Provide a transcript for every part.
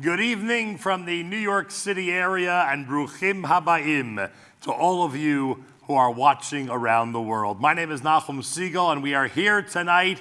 Good evening from the New York City area, and bruchim habayim to all of you who are watching around the world. My name is Nachum Siegel, and we are here tonight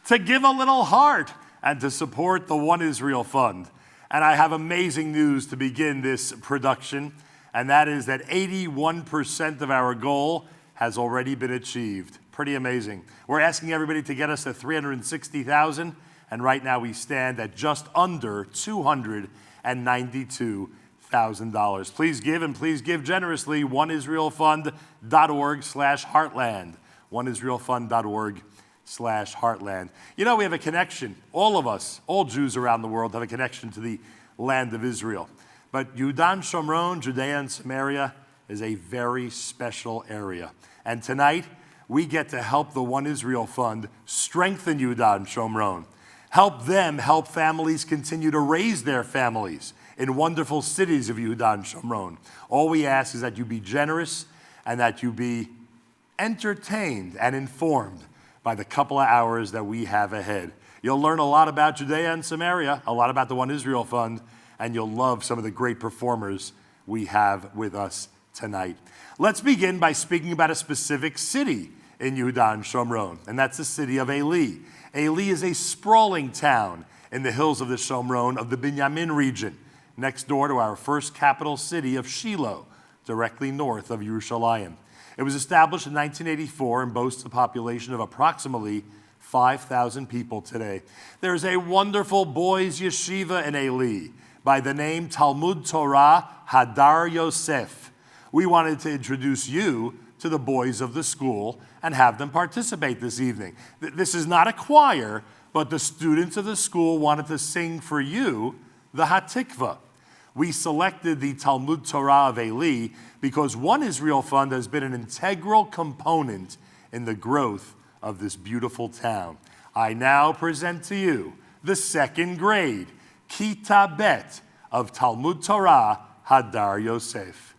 to give a little heart and to support the One Israel Fund. And I have amazing news to begin this production, and that is that 81% of our goal has already been achieved. Pretty amazing. We're asking everybody to get us to 360,000. And right now we stand at just under $292,000. Please give, and please give generously. oneisraelfund.org/heartland. oneisraelfund.org/heartland. You know, we have a connection. All of us, all Jews around the world have a connection to the land of Israel. But Judea and Samaria, Judea and Samaria, is a very special area. And tonight, we get to help the One Israel Fund strengthen Judea and Samaria. Help them help families continue to raise their families in wonderful cities of Judea and Samaria. All we ask is that you be generous and that you be entertained and informed by the couple of hours that we have ahead. You'll learn a lot about Judea and Samaria, a lot about the One Israel Fund, and you'll love some of the great performers we have with us tonight. Let's begin by speaking about a specific city in Judea and Samaria, and that's the city of Eli. Eli is a sprawling town in the hills of the Shomron of the Binyamin region, next door to our first capital city of Shiloh, directly north of Yerushalayim. It was established in 1984 and boasts a population of approximately 5,000 people today. There's a wonderful boys' yeshiva in Eli by the name Talmud Torah Hadar Yosef. We wanted to introduce you to the boys of the school and have them participate this evening. This is not a choir, but the students of the school wanted to sing for you the Hatikvah. We selected the Talmud Torah of Eli because One Israel Fund has been an integral component in the growth of this beautiful town. I now present to you the second grade, Kita Bet of Talmud Torah Hadar Yosef.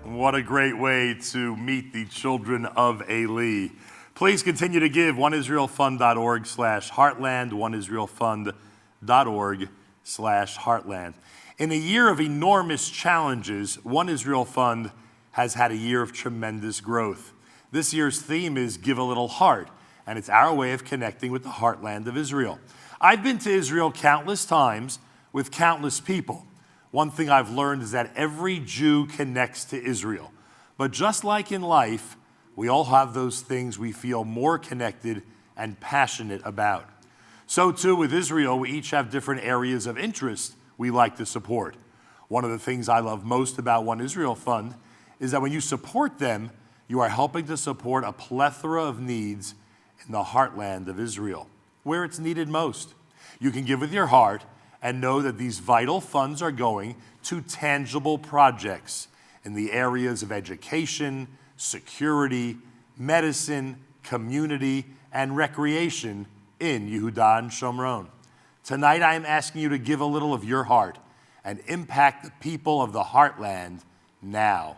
What a great way to meet the children of Eli. Please continue to give. oneisraelfund.org/heartland, oneisraelfund.org/heartland. In a year of enormous challenges, One Israel Fund has had a year of tremendous growth. This year's theme is Give a Little Heart, and it's our way of connecting with the heartland of Israel. I've been to Israel countless times with countless people. One thing I've learned is that every Jew connects to Israel. But just like in life, we all have those things we feel more connected and passionate about. So too with Israel, we each have different areas of interest we like to support. One of the things I love most about One Israel Fund is that when you support them, you are helping to support a plethora of needs in the heartland of Israel, where it's needed most. You can give with your heart and know that these vital funds are going to tangible projects in the areas of education, security, medicine, community, and recreation in Yehuda and Shomron. Tonight I am asking you to give a little of your heart and impact the people of the heartland now.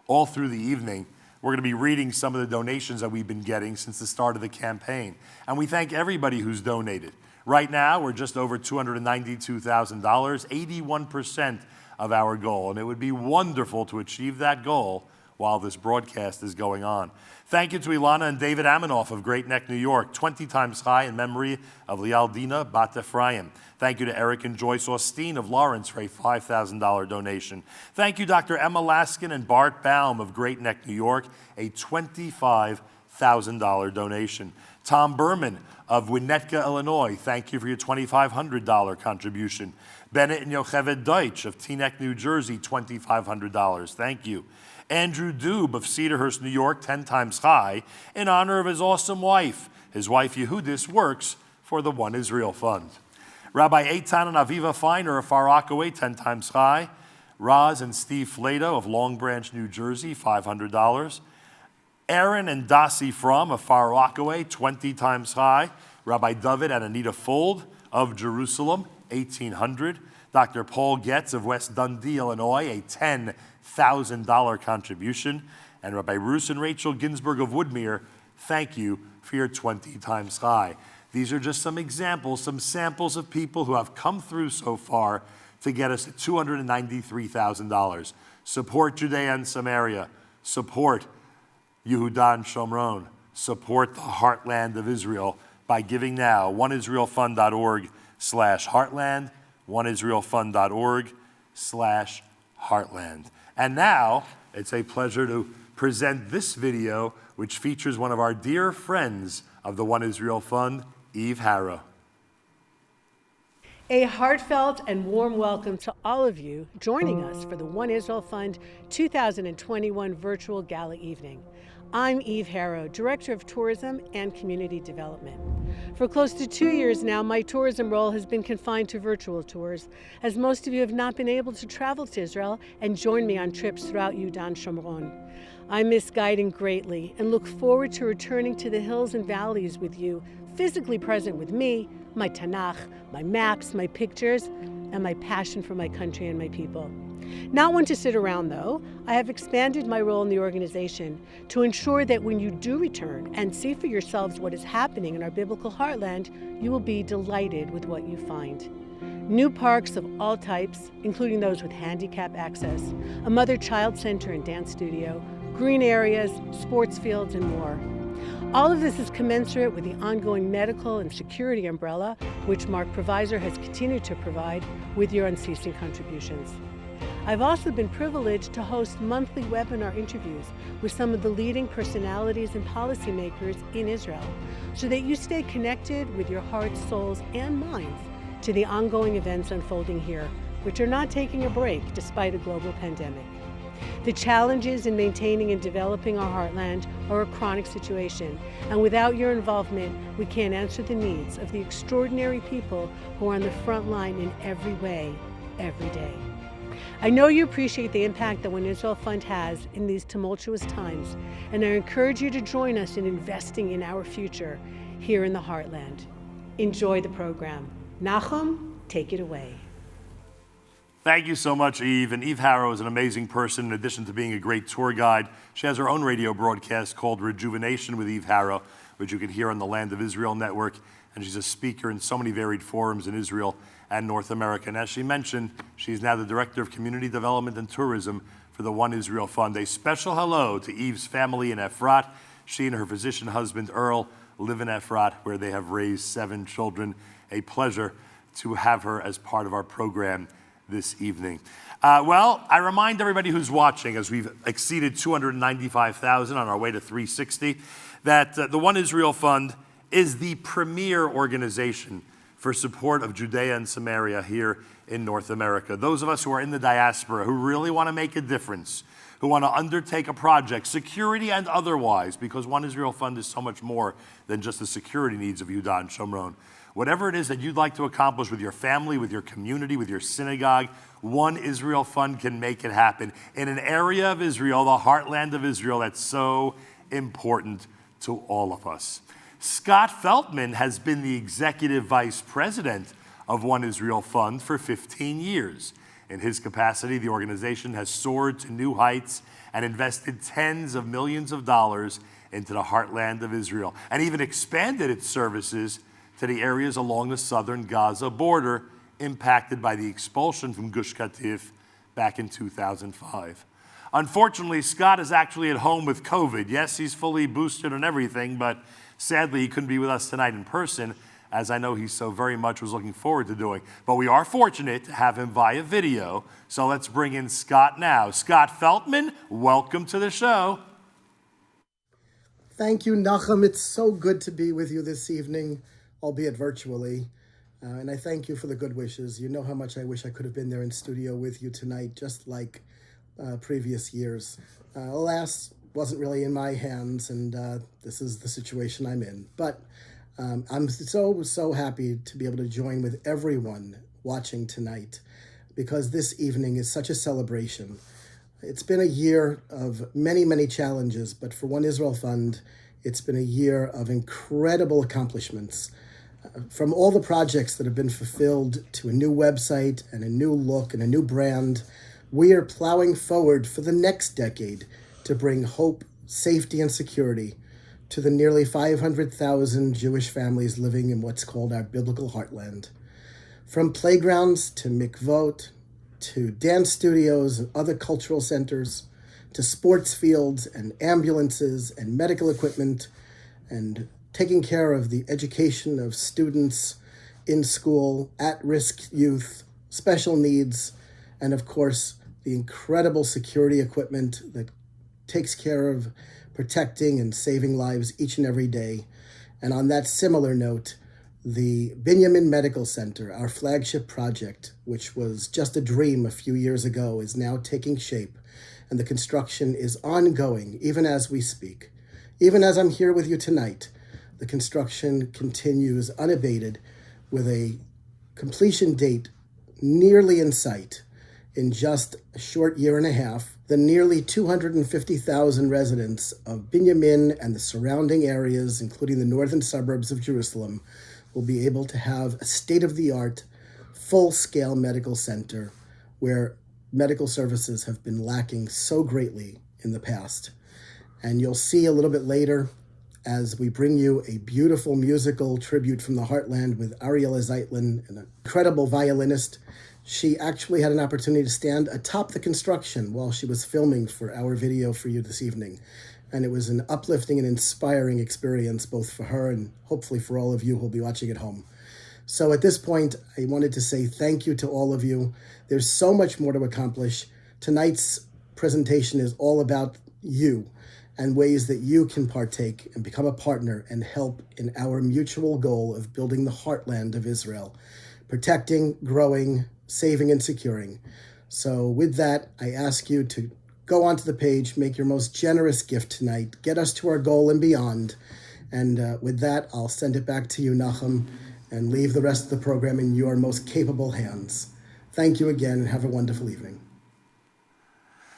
All through the evening, we're going to be reading some of the donations that we've been getting since the start of the campaign. And we thank everybody who's donated. Right now, we're just over $292,000, 81% of our goal. And it would be wonderful to achieve that goal while this broadcast is going on. Thank you to Ilana and David Amanoff of Great Neck, New York, 20 times high in memory of Lialdina Bat Ephraim. Thank you to Eric and Joyce Austin of Lawrence for a $5,000 donation. Thank you, Dr. Emma Laskin and Bart Baum of Great Neck, New York, a $25,000 donation. Tom Berman of Winnetka, Illinois, thank you for your $2,500 contribution. Bennett and Yocheved Deutsch of Teaneck, New Jersey, $2,500. Thank you. Andrew Dube of Cedarhurst, New York, 10 times high, in honor of his awesome wife. His wife Yehudis works for the One Israel Fund. Rabbi Eitan and Aviva Feiner of Far Rockaway, 10 times high. Roz and Steve Flato of Long Branch, New Jersey, $500. Aaron and Dasi Fromm of Far Rockaway, 20 times high. Rabbi David and Anita Fold of Jerusalem, $1,800. Dr. Paul Getz of West Dundee, Illinois, a $10,000 contribution. And Rabbi Bruce and Rachel Ginsburg of Woodmere, thank you for your 20 times high. These are just some examples, some samples of people who have come through so far to get us to $293,000. Support Judea and Samaria. Support Yehuda and Shomron. Support the Heartland of Israel by giving now. oneisraelfund.org/heartland. oneisraelfund.org/heartland. And now, it's a pleasure to present this video, which features one of our dear friends of the One Israel Fund, Eve Harrow. A heartfelt and warm welcome to all of you joining us for the One Israel Fund 2021 Virtual Gala Evening. I'm Eve Harrow, Director of Tourism and Community Development. For close to 2 years now, my tourism role has been confined to virtual tours, as most of you have not been able to travel to Israel and join me on trips throughout Yehuda and Shomron. I miss guiding greatly and look forward to returning to the hills and valleys with you, physically present with me, my Tanakh, my maps, my pictures, and my passion for my country and my people. Not one to sit around, though. I have expanded my role in the organization to ensure that when you do return and see for yourselves what is happening in our biblical heartland, you will be delighted with what you find. New parks of all types, including those with handicap access, a mother-child center and dance studio, green areas, sports fields, and more. All of this is commensurate with the ongoing medical and security umbrella, which Mark Provisor has continued to provide with your unceasing contributions. I've also been privileged to host monthly webinar interviews with some of the leading personalities and policymakers in Israel, so that you stay connected with your hearts, souls, and minds to the ongoing events unfolding here, which are not taking a break despite a global pandemic. The challenges in maintaining and developing our heartland are a chronic situation, and without your involvement, we can't answer the needs of the extraordinary people who are on the front line in every way, every day. I know you appreciate the impact that One Israel Fund has in these tumultuous times, and I encourage you to join us in investing in our future here in the Heartland. Enjoy the program. Nachum, take it away. Thank you so much, Eve. And Eve Harrow is an amazing person. In addition to being a great tour guide, she has her own radio broadcast called Rejuvenation with Eve Harrow, which you can hear on the Land of Israel Network. And she's a speaker in so many varied forums in Israel and North America. And as she mentioned, she's now the Director of Community Development and Tourism for the One Israel Fund. A special hello to Eve's family in Efrat. She and her physician husband, Earl, live in Efrat, where they have raised 7 children. A pleasure to have her as part of our program this evening. Well, I remind everybody who's watching, as we've exceeded 295,000 on our way to 360, that the One Israel Fund is the premier organization for support of Judea and Samaria here in North America. Those of us who are in the diaspora, who really want to make a difference, who want to undertake a project, security and otherwise, because One Israel Fund is so much more than just the security needs of Yehuda and Shomron. Whatever it is that you'd like to accomplish with your family, with your community, with your synagogue, One Israel Fund can make it happen in an area of Israel, the heartland of Israel, that's so important to all of us. Scott Feltman has been the executive vice president of One Israel Fund for 15 years. In his capacity, the organization has soared to new heights and invested tens of millions of dollars into the heartland of Israel, and even expanded its services to the areas along the southern Gaza border impacted by the expulsion from Gush Katif back in 2005. Unfortunately, Scott is actually at home with COVID. Yes, he's fully boosted and everything, but sadly he couldn't be with us tonight in person, as I know he so very much was looking forward to doing. But we are fortunate to have him via video, so let's bring in Scott now. Scott Feltman, welcome to the show. Thank you, Nachum. It's so good to be with you this evening, albeit virtually. And I thank you for the good wishes. You know how much I wish I could have been there in studio with you tonight, just like previous years. Alas, wasn't really in my hands, and this is the situation I'm in. But I'm so happy to be able to join with everyone watching tonight, because this evening is such a celebration. It's been a year of many, many challenges, but for One Israel Fund, it's been a year of incredible accomplishments. From all the projects that have been fulfilled to a new website and a new look and a new brand, we are plowing forward for the next decade to bring hope, safety, and security to the nearly 500,000 Jewish families living in what's called our biblical heartland. From playgrounds to mikvot, to dance studios and other cultural centers, to sports fields and ambulances and medical equipment, and taking care of the education of students in school, at-risk youth, special needs, and of course, the incredible security equipment that takes care of protecting and saving lives each and every day. And on that similar note, the Binyamin Medical Center, our flagship project, which was just a dream a few years ago, is now taking shape, and the construction is ongoing even as we speak. Even as I'm here with you tonight, the construction continues unabated with a completion date nearly in sight. In just a short year and a half, the nearly 250,000 residents of Binyamin and the surrounding areas, including the northern suburbs of Jerusalem, will be able to have a state-of-the-art, full-scale medical center where medical services have been lacking so greatly in the past. And you'll see a little bit later, as we bring you a beautiful musical tribute from the Heartland with Ariela Zeitlin, an incredible violinist. She actually had an opportunity to stand atop the construction while she was filming for our video for you this evening. And it was an uplifting and inspiring experience, both for her and hopefully for all of you who'll be watching at home. So at this point, I wanted to say thank you to all of you. There's so much more to accomplish. Tonight's presentation is all about you and ways that you can partake and become a partner and help in our mutual goal of building the heartland of Israel, protecting, growing, saving, and securing. So with that, I ask you to go onto the page, make your most generous gift tonight, get us to our goal and beyond. And with that, I'll send it back to you, Nachum, and leave the rest of the program in your most capable hands. Thank you again, and have a wonderful evening.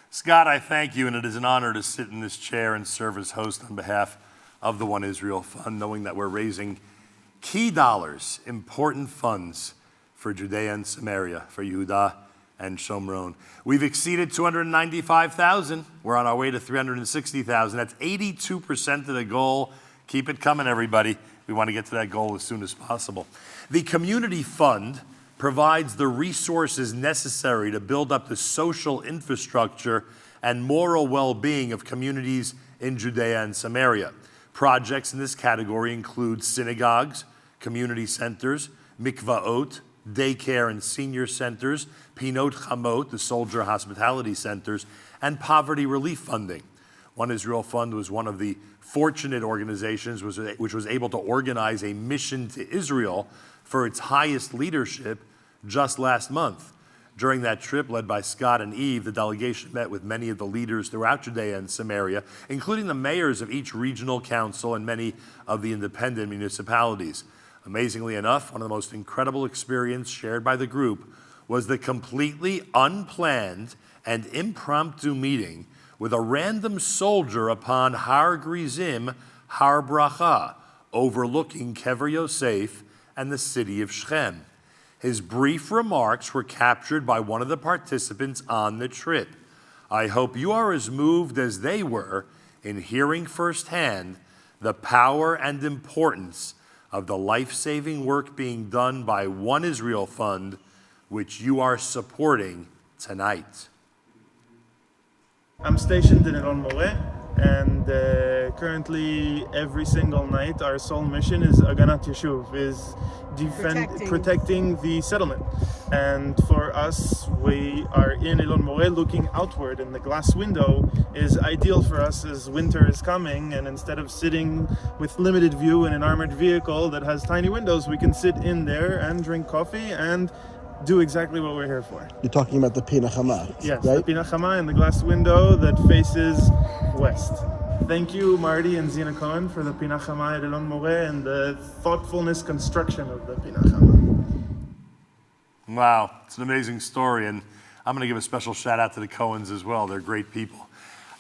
Scott, I thank you, and it is an honor to sit in this chair and serve as host on behalf of the One Israel Fund, knowing that we're raising key dollars, important funds for Judea and Samaria, for Yehuda and Shomron. We've exceeded 295,000. We're on our way to 360,000. That's 82% of the goal. Keep it coming, everybody. We want to get to that goal as soon as possible. The Community Fund provides the resources necessary to build up the social infrastructure and moral well-being of communities in Judea and Samaria. Projects in this category include synagogues, community centers, mikvaot, daycare and senior centers, Pinot Chamot, the soldier hospitality centers, and poverty relief funding. One Israel Fund was one of the fortunate organizations which was able to organize a mission to Israel for its highest leadership just last month. During that trip, led by Scott and Eve, the delegation met with many of the leaders throughout Judea and Samaria, including the mayors of each regional council and many of the independent municipalities. Amazingly enough, one of the most incredible experiences shared by the group was the completely unplanned and impromptu meeting with a random soldier upon Har Grizim, Har Bracha, overlooking Kever Yosef and the city of Shechem. His brief remarks were captured by one of the participants on the trip. I hope you are as moved as they were in hearing firsthand the power and importance of the life-saving work being done by One Israel Fund, which you are supporting tonight. I'm stationed in Elon Moreh, and currently every single night our sole mission is Aganat Yeshuv, is protecting the settlement. And for us, we are in Elon Moreh looking outward, and the glass window is ideal for us as winter is coming, and instead of sitting with limited view in an armored vehicle that has tiny windows, we can sit in there and drink coffee and do exactly what we're here for. You're talking about the Pinachama, yes, right? The Pinachama and the glass window that faces west. Thank you, Marty and Zina Cohen, for the Pinachama at Elon Moreh and the thoughtfulness construction of the Pinachama. Wow, it's an amazing story, and I'm going to give a special shout out to the Cohens as well. They're great people.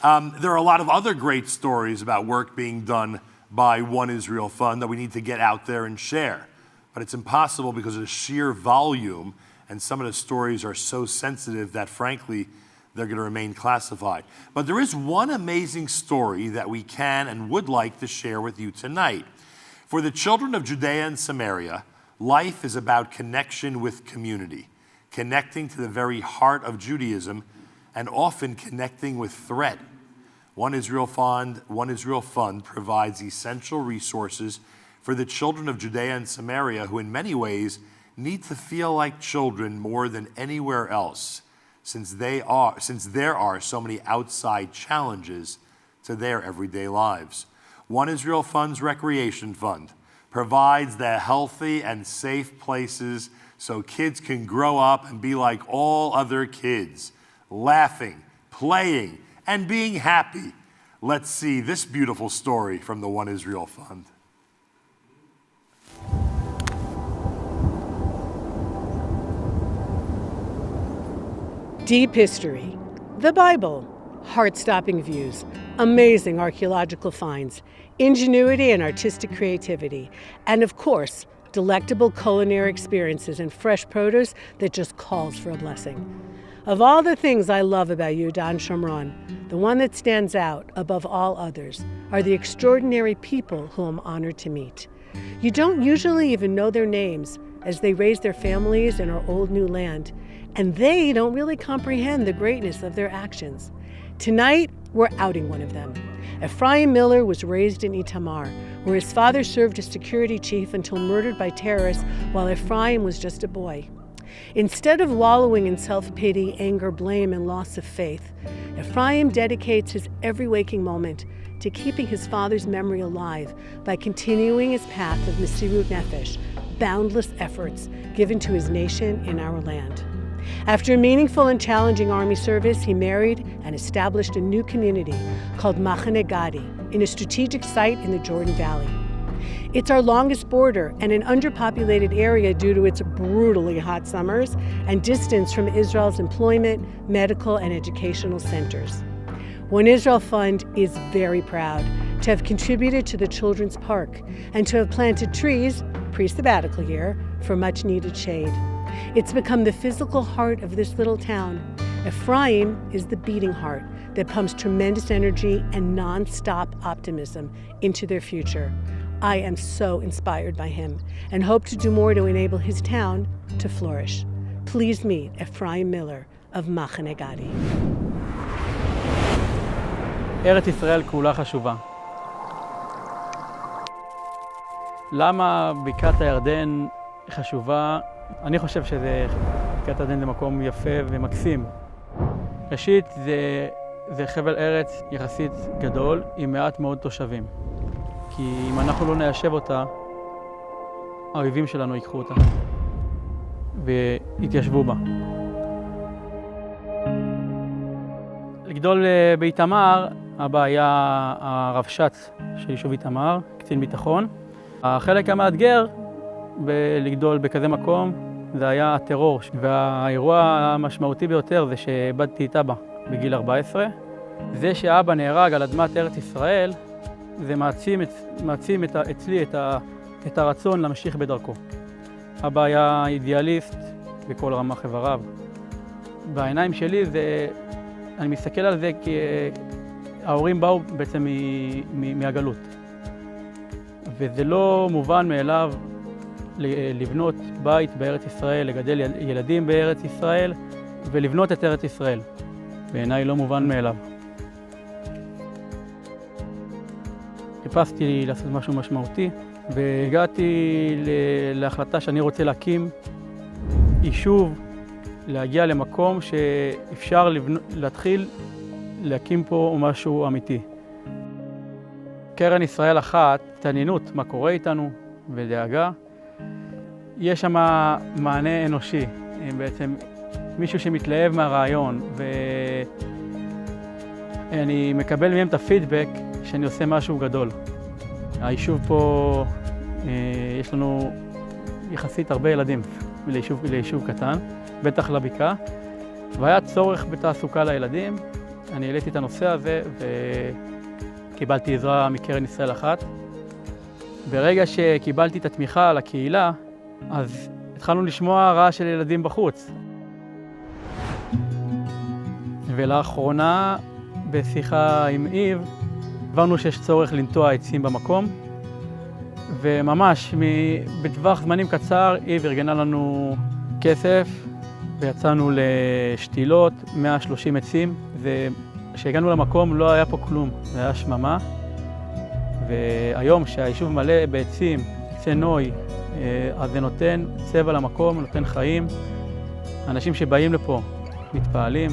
There are a lot of other great stories about work being done by One Israel Fund that we need to get out there and share. But it's impossible because of the sheer volume, and some of the stories are so sensitive that, frankly, they're going to remain classified. But there is one amazing story that we can and would like to share with you tonight. For the children of Judea and Samaria, life is about connection with community, connecting to the very heart of Judaism, and often connecting with threat. One Israel Fund provides essential resources for the children of Judea and Samaria, who in many ways need to feel like children more than anywhere else, since there are so many outside challenges to their everyday lives. One Israel Fund's Recreation Fund provides the healthy and safe places so kids can grow up and be like all other kids, laughing, playing, and being happy. Let's see this beautiful story from the One Israel Fund. Deep history, the Bible, heart-stopping views, amazing archaeological finds, ingenuity and artistic creativity, and of course, delectable culinary experiences and fresh produce that just calls for a blessing. Of all the things I love about Judea and Samaria, the one that stands out above all others are the extraordinary people who I'm honored to meet. You don't usually even know their names as they raise their families in our old new land, and they don't really comprehend the greatness of their actions. Tonight, we're outing one of them. Ephraim Miller was raised in Itamar, where his father served as security chief until murdered by terrorists while Ephraim was just a boy. Instead of wallowing in self-pity, anger, blame, and loss of faith, Ephraim dedicates his every waking moment to keeping his father's memory alive by continuing his path of Mesirut Nefesh, boundless efforts given to his nation in our land. After a meaningful and challenging army service, he married and established a new community called Machane Gadi in a strategic site in the Jordan Valley. It's our longest border and an underpopulated area due to its brutally hot summers and distance from Israel's employment, medical, and educational centers. One Israel Fund is very proud to have contributed to the Children's Park and to have planted trees, pre-sabbatical year, for much-needed shade. It's become the physical heart of this little town. Ephraim is the beating heart that pumps tremendous energy and non-stop optimism into their future. I am so inspired by him and hope to do more to enable his town to flourish. Please meet Ephraim Miller of Machane Gadi. ארץ ישראל כולה חשובה. למה בקעת הירדן חשובה? אני חושב שבקעת הירדן זה מקום יפה ומקסים. ראשית, זה חבל ארץ יחסית גדול עם מעט מאוד תושבים. כי אם אנחנו לא ניישב אותה, האויבים שלנו ייקחו אותה ויתיישבו בה. לגדול באיתמר, אבא היה הרבש"ץ של יישוב איתמר, קצין ביטחון. החלק המאתגר בלגדול בכזה מקום זה היה הטרור, והאירוע המשמעותי ביותר זה שאיבדתי את אבא בגיל 14. זה שאבא נהרג על אדמת ארץ ישראל, זה מעצים אצלי את הרצון להמשיך בדרכו. אבא היה אידיאליסט בכל רמה חבריו. בעיניים שלי אני מסתכל על זה כי ההורים באו בעצם מהגלות. וזה לא מובן מאליו לבנות בית בארץ ישראל, לגדל ילדים בארץ ישראל ולבנות את ארץ ישראל. בעיניי לא מובן מאליו. חיפשתי לעשות משהו משמעותי והגעתי להחלטה שאני רוצה להקים יישוב, להגיע למקום שאפשר להתחיל להקים פה משהו אמיתי. קרן ישראל אחת, התעניינות, מה קורה איתנו ודאגה. יש שם מענה אנושי, בעצם מישהו שמתלהב מהרעיון, ואני מקבל מהם את הפידבק שאני עושה משהו גדול. היישוב פה, יש לנו יחסית הרבה ילדים ליישוב קטן, בטח לבקעה, והיה צורך בתעסוקה לילדים. אני העליתי את הנושא הזה וקיבלתי עזרה מקרן ישראל אחת. ברגע שקיבלתי את התמיכה לקהילה, אז התחלנו לשמוע רעש של ילדים בחוץ. ולאחרונה, בשיחה עם איב, הבנו שיש צורך לנטוע עצים במקום, וממש בטווח זמנים קצר, איב ארגנה לנו כסף, ויצאנו לשתילות, 130 עצים, וכשהגענו למקום לא היה פה כלום, זה היה שממה. והיום שהיישוב מלא בעצים, עצי נוי, אז זה נותן צבע למקום, נותן חיים. אנשים שבאים לפה מתפעלים.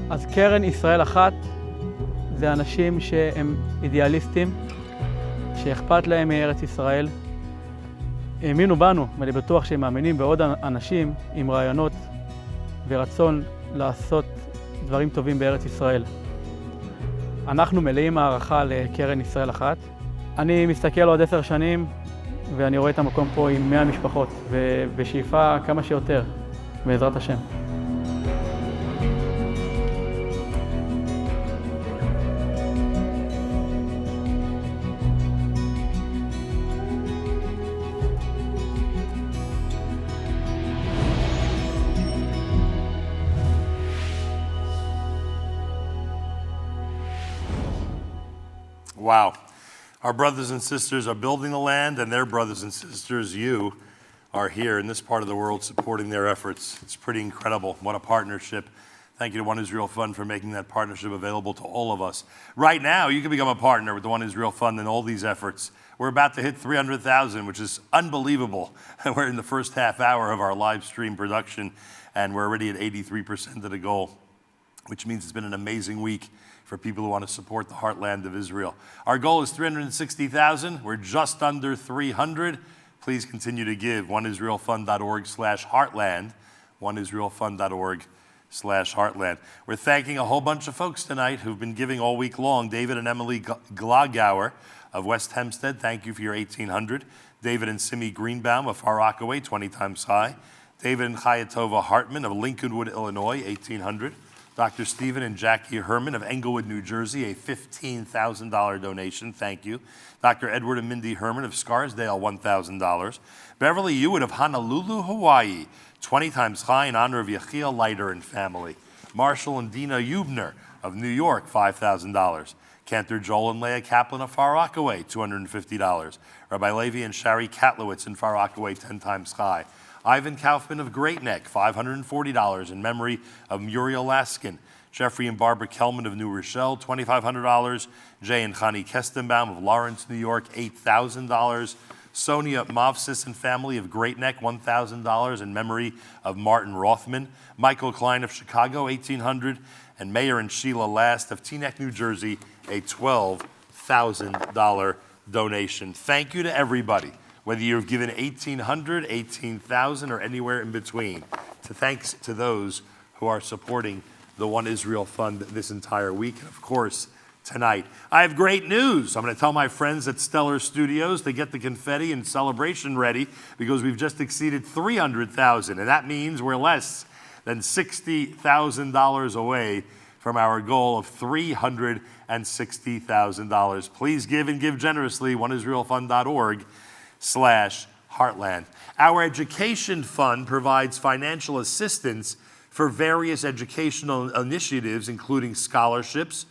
אז קרן ישראל אחת זה אנשים שהם אידיאליסטים, שאכפת להם מארץ ישראל. האמינו בנו, ואני בטוח שהם מאמינים בעוד אנשים עם רעיונות ורצון לעשות דברים טובים בארץ ישראל. אנחנו מלאים הערכה לקרן ישראל אחת. אני מסתכל עוד 10 שנים ואני רואה את המקום פה עם 100 משפחות, ובשאיפה כמה שיותר, בעזרת השם. Wow. Our brothers and sisters are building the land, and their brothers and sisters, you, are here in this part of the world supporting their efforts. It's pretty incredible. What a partnership. Thank you to One Israel Fund for making that partnership available to all of us. Right now, you can become a partner with the One Israel Fund in all these efforts. We're about to hit 300,000, which is unbelievable. We're in the first half hour of our live stream production, and we're already at 83% of the goal, which means it's been an amazing week for people who want to support the Heartland of Israel. Our goal is 360,000. We're just under 300. Please continue to give. oneisraelfund.org/heartland. oneisraelfund.org/heartland. We're thanking a whole bunch of folks tonight who've been giving all week long. David and Emily Glagauer of West Hempstead, thank you for your 1,800. David and Simi Greenbaum of Far Rockaway, 20 times high. David and Chayatova Hartman of Lincolnwood, Illinois, 1,800. Dr. Stephen and Jackie Herman of Englewood, New Jersey, a $15,000 donation. Thank you. Dr. Edward and Mindy Herman of Scarsdale, $1,000. Beverly Hewitt of Honolulu, Hawaii, 20 times high in honor of Yechiel Leiter and family. Marshall and Dina Eubner of New York, $5,000. Cantor Joel and Leah Kaplan of Far Rockaway, $250. Rabbi Levi and Shari Katlowitz in Far Rockaway, 10 times high. Ivan Kaufman of Great Neck, $540 in memory of Muriel Laskin. Jeffrey and Barbara Kelman of New Rochelle, $2,500. Jay and Chani Kestenbaum of Lawrence, New York, $8,000. Sonia Movsis and family of Great Neck, $1,000 in memory of Martin Rothman. Michael Klein of Chicago, $1,800. And Mayor and Sheila Last of Teaneck, New Jersey, a $12,000 donation. Thank you to everybody, whether you've given $1,800, $18,000, or anywhere in between. Thanks to those who are supporting the One Israel Fund this entire week. And of course, tonight, I have great news. I'm going to tell my friends at Stellar Studios to get the confetti and celebration ready, because we've just exceeded 300,000, and that means we're less than $60,000 away from our goal of $360,000. Please give, and give generously. oneisraelfund.org/heartland. Our education fund provides financial assistance for various educational initiatives, including scholarships,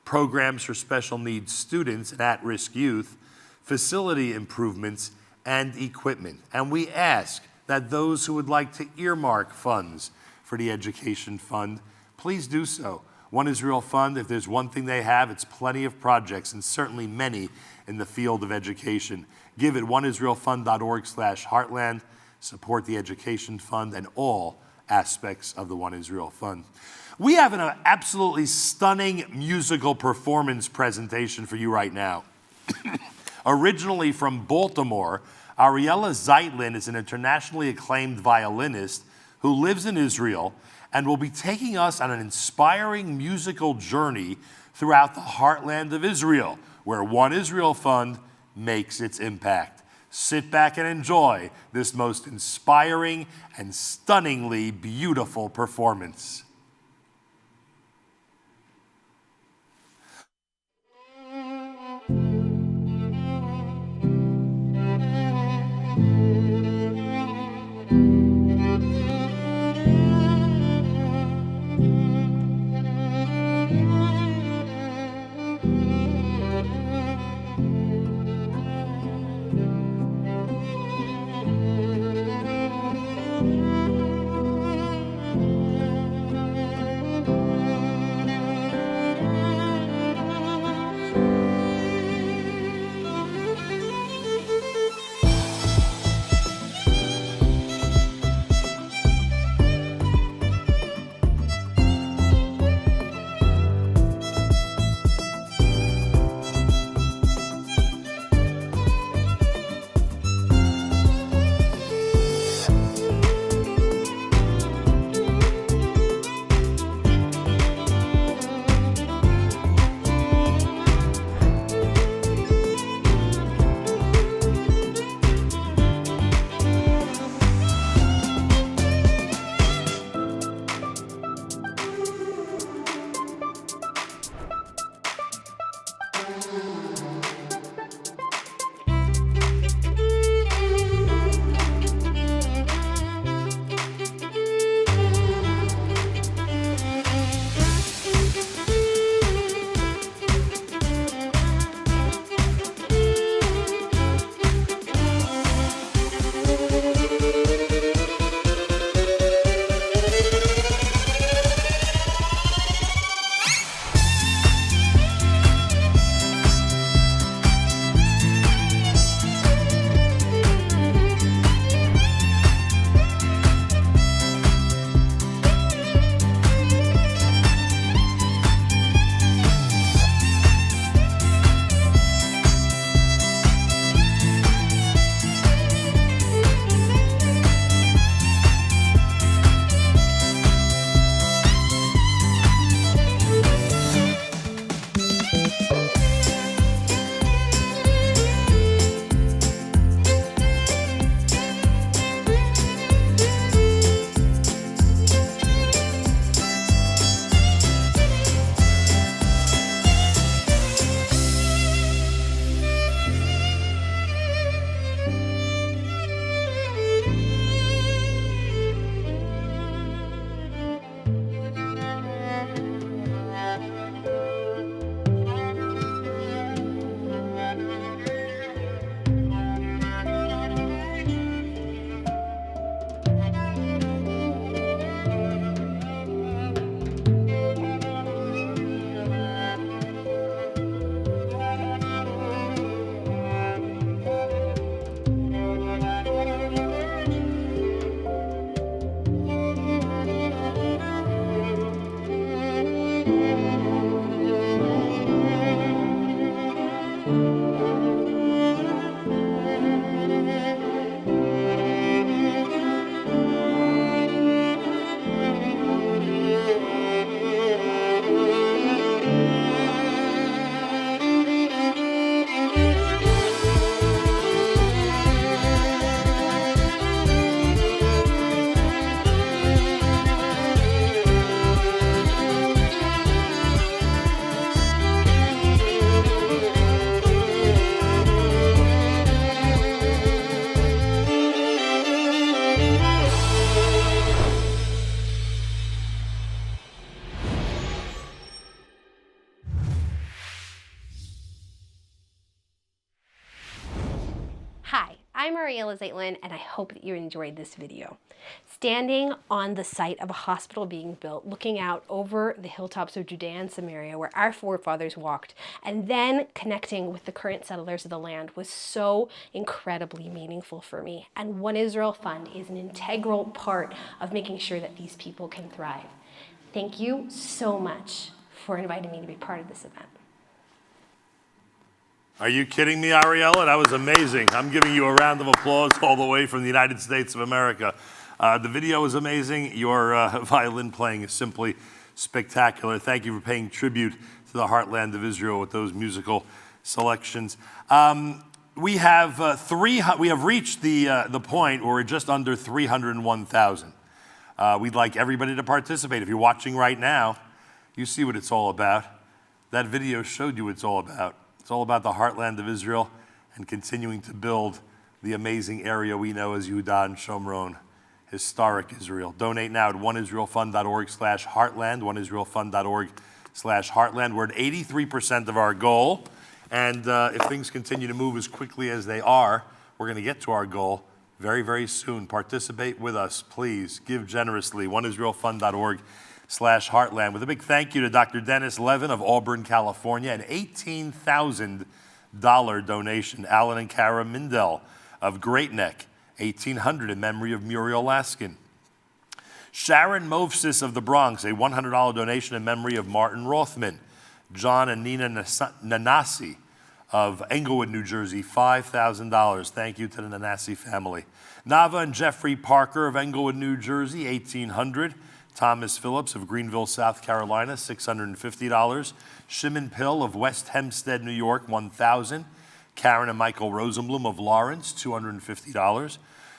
programs for special needs students and at-risk youth, facility improvements, and equipment. And we ask that those who would like to earmark funds for the Education Fund, please do so. One Israel Fund, if there's one thing they have, it's plenty of projects, and certainly many in the field of education. Give at oneisraelfund.org/Heartland. Support the Education Fund and all aspects of the One Israel Fund. We have an absolutely stunning musical performance presentation for you right now. Originally from Baltimore, Ariella Zeitlin is an internationally acclaimed violinist who lives in Israel and will be taking us on an inspiring musical journey throughout the heartland of Israel, where One Israel Fund makes its impact. Sit back and enjoy this most inspiring and stunningly beautiful performance. Ariella Zeitlin, and I hope that you enjoyed this video. Standing on the site of a hospital being built, looking out over the hilltops of Judea and Samaria where our forefathers walked, and then connecting with the current settlers of the land was so incredibly meaningful for me. And One Israel Fund is an integral part of making sure that these people can thrive. Thank you so much for inviting me to be part of this event. Are you kidding me, Ariella? That was amazing. I'm giving you a round of applause all the way from the United States of America. The video was amazing. Your violin playing is simply spectacular. Thank you for paying tribute to the Heartland of Israel with those musical selections. We have reached the point where we're just under 301,000. We'd like everybody to participate. If you're watching right now, you see what it's all about. That video showed you what it's all about. It's all about the Heartland of Israel and continuing to build the amazing area we know as Judea and Samaria, historic Israel. Donate now at oneisraelfund.org/heartland, oneisraelfund.org/heartland. We're at 83% of our goal, and if things continue to move as quickly as they are, we're going to get to our goal very, very soon. Participate with us, please. Give generously, oneisraelfund.org/heartland. With a big thank you to Dr. Dennis Levin of Auburn, California, an $18,000 donation. Alan and Kara Mindell of Great Neck, $1,800 in memory of Muriel Laskin. Sharon Movsis of the Bronx, a $100 donation in memory of Martin Rothman. John and Nina Nanasi of Englewood, New Jersey, $5,000. Thank you to the Nanasi family. Nava and Jeffrey Parker of Englewood, New Jersey, $1,800. Thomas Phillips of Greenville, South Carolina, $650. Shimon Pill of West Hempstead, New York, $1,000. Karen and Michael Rosenblum of Lawrence, $250.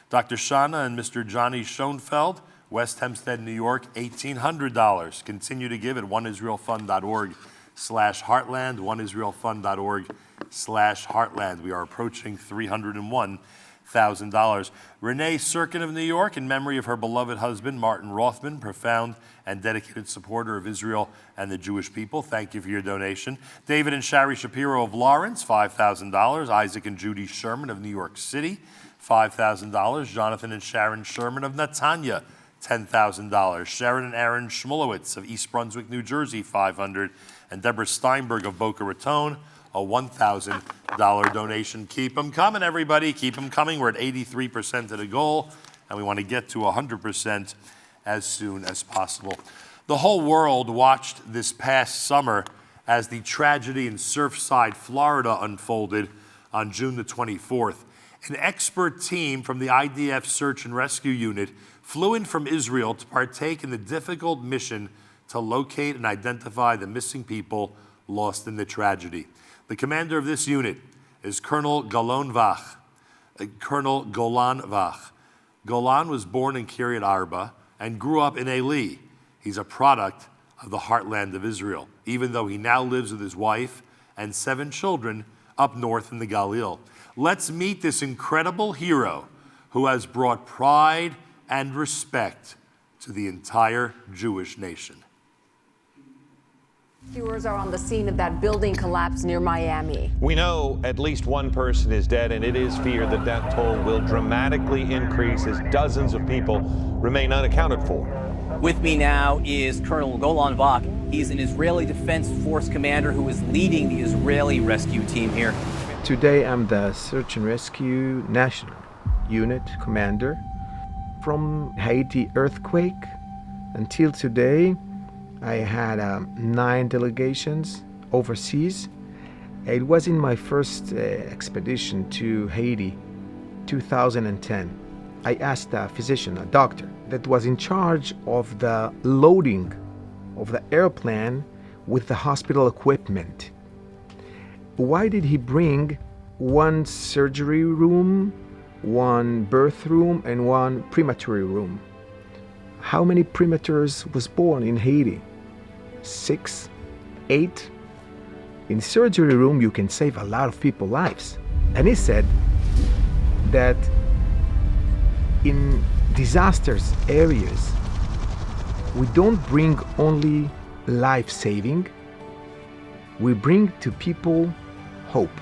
Dr. Shana and Mr. Johnny Schoenfeld, West Hempstead, New York, $1,800. Continue to give at oneisraelfund.org/heartland, oneisraelfund.org/heartland. We are approaching $301,000. Renee Sirkin of New York, in memory of her beloved husband, Martin Rothman, profound and dedicated supporter of Israel and the Jewish people. Thank you for your donation. David and Shari Shapiro of Lawrence, $5,000. Isaac and Judy Sherman of New York City, $5,000. Jonathan and Sharon Sherman of Netanya, $10,000. Sharon and Aaron Schmulowitz of East Brunswick, New Jersey, $500. And Deborah Steinberg of Boca Raton, a $1,000 donation. Keep them coming, everybody. Keep them coming. We're at 83% of the goal, and we want to get to 100% as soon as possible. The whole world watched this past summer as the tragedy in Surfside, Florida unfolded on June the 24th. An expert team from the IDF Search and Rescue Unit flew in from Israel to partake in the difficult mission to locate and identify the missing people lost in the tragedy. The commander of this unit is Colonel Golan Vach. Golan was born in Kiryat Arba and grew up in Eli. He's a product of the Heartland of Israel, even though he now lives with his wife and 7 children up north in the Galil. Let's meet this incredible hero who has brought pride and respect to the entire Jewish nation. Rescuers are on the scene of that building collapse near Miami. We know at least one person is dead, and it is feared that that toll will dramatically increase as dozens of people remain unaccounted for. With me now is Colonel Golan Vach. He's an Israeli Defense Force commander who is leading the Israeli rescue team here. Today I'm the Search and Rescue National Unit Commander. From Haiti earthquake until today, I had 9 delegations overseas. It was in my first expedition to Haiti, 2010. I asked a physician, a doctor, that was in charge of the loading of the airplane with the hospital equipment. Why did he bring 1 surgery room, 1 birth room, and 1 prematuro room? How many prematures was born in Haiti? 6, 8? In surgery room, you can save a lot of people's lives. And he said that in disasters areas, we don't bring only life-saving, we bring to people hope.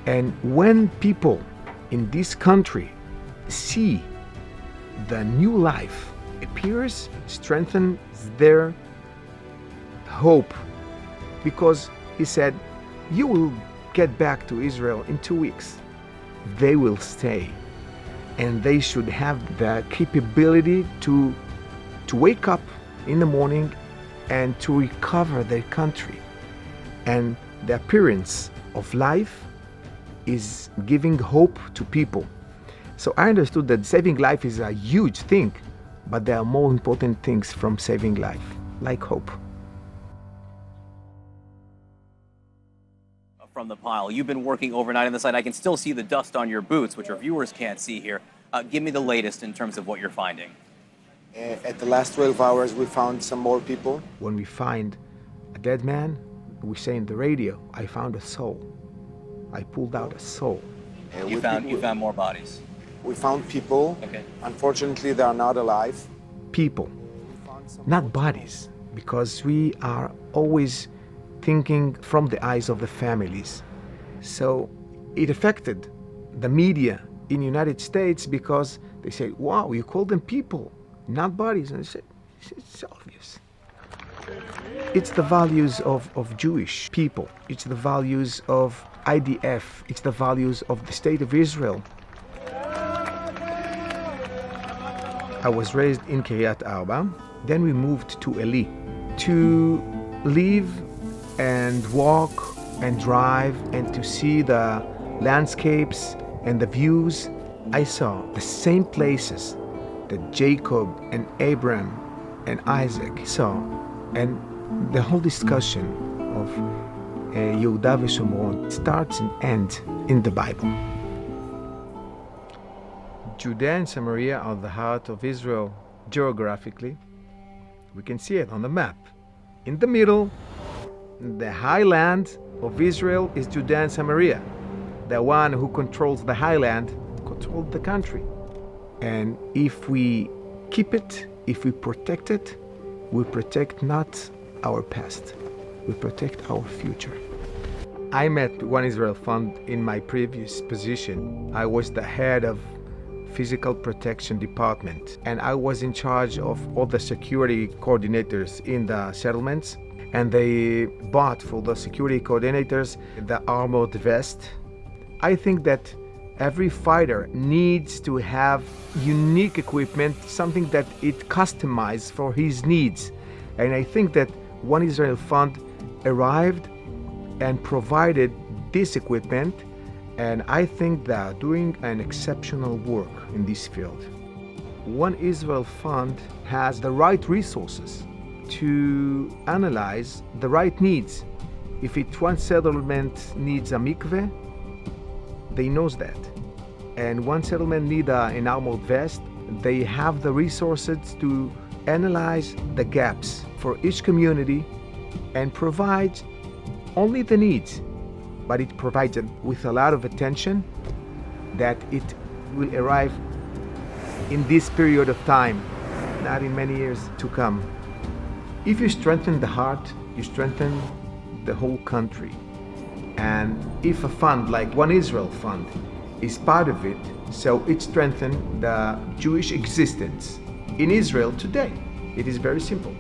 And when people in this country see the new life appears, strengthens their hope. Because he said, you will get back to Israel in 2 weeks. They will stay. And they should have the capability to wake up in the morning and to recover their country. And the appearance of life is giving hope to people. So I understood that saving life is a huge thing, but there are more important things from saving life, like hope. From the pile, you've been working overnight on the site. I can still see the dust on your boots, which our viewers can't see here. Give me the latest in terms of what you're finding. At the last 12 hours, we found some more people. When we find a dead man, we say in the radio, I found a soul. I pulled out a soul. You found more bodies. We found people. Okay. Unfortunately, they are not alive. People, not bodies, because we are always thinking from the eyes of the families. So it affected the media in the United States because they say, wow, you call them people, not bodies. And I said, it's obvious. It's the values of Jewish people. It's the values of IDF. It's the values of the State of Israel. I was raised in Kiryat Arba. Then we moved to Eli to live and walk and drive and to see the landscapes and the views. I saw the same places that Jacob and Abraham and Isaac saw. And the whole discussion of Yehuda v'Shomron starts and ends in the Bible. Judea and Samaria are the heart of Israel geographically. We can see it on the map. In the middle, the highland of Israel is Judea and Samaria. The one who controls the highland controls the country. And if we keep it, if we protect it, we protect not our past, we protect our future. I met One Israel Fund in my previous position. I was the head of Physical Protection Department, and I was in charge of all the security coordinators in the settlements. And they bought for the security coordinators the armored vest. I think that every fighter needs to have unique equipment, something that it customized for his needs. And I think that One Israel Fund arrived and provided this equipment, and I think they are doing an exceptional work in this field. One Israel Fund has the right resources to analyze the right needs. If one settlement needs a mikveh, they knows that. And one settlement needs an armored vest, they have the resources to analyze the gaps for each community and provide only the needs, but it provides it with a lot of attention that it will arrive in this period of time, not in many years to come. If you strengthen the heart, you strengthen the whole country. And if a fund like One Israel Fund is part of it, so it strengthens the Jewish existence in Israel today. It is very simple.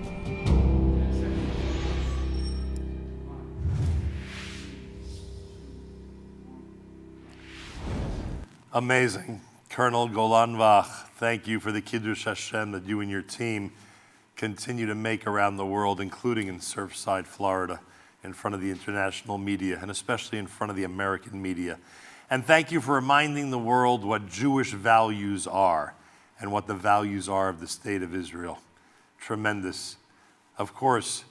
Amazing. Colonel Golan-Vach, thank you for the Kiddush Hashem that you and your team continue to make around the world, including in Surfside, Florida, in front of the international media, and especially in front of the American media. And thank you for reminding the world what Jewish values are and what the values are of the State of Israel. Tremendous. Of course,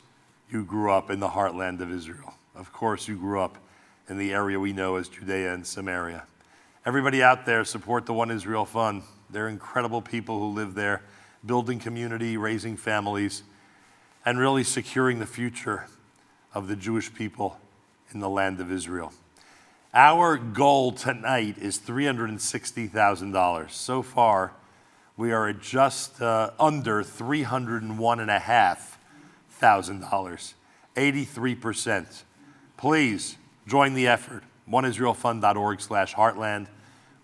you grew up in the heartland of Israel. Of course, you grew up in the area we know as Judea and Samaria. Everybody out there, support the One Israel Fund. They're incredible people who live there, building community, raising families, and really securing the future of the Jewish people in the land of Israel. Our goal tonight is $360,000. So far, we are at just under $301,500, 83%. Please join the effort, oneisraelfund.org/Heartland.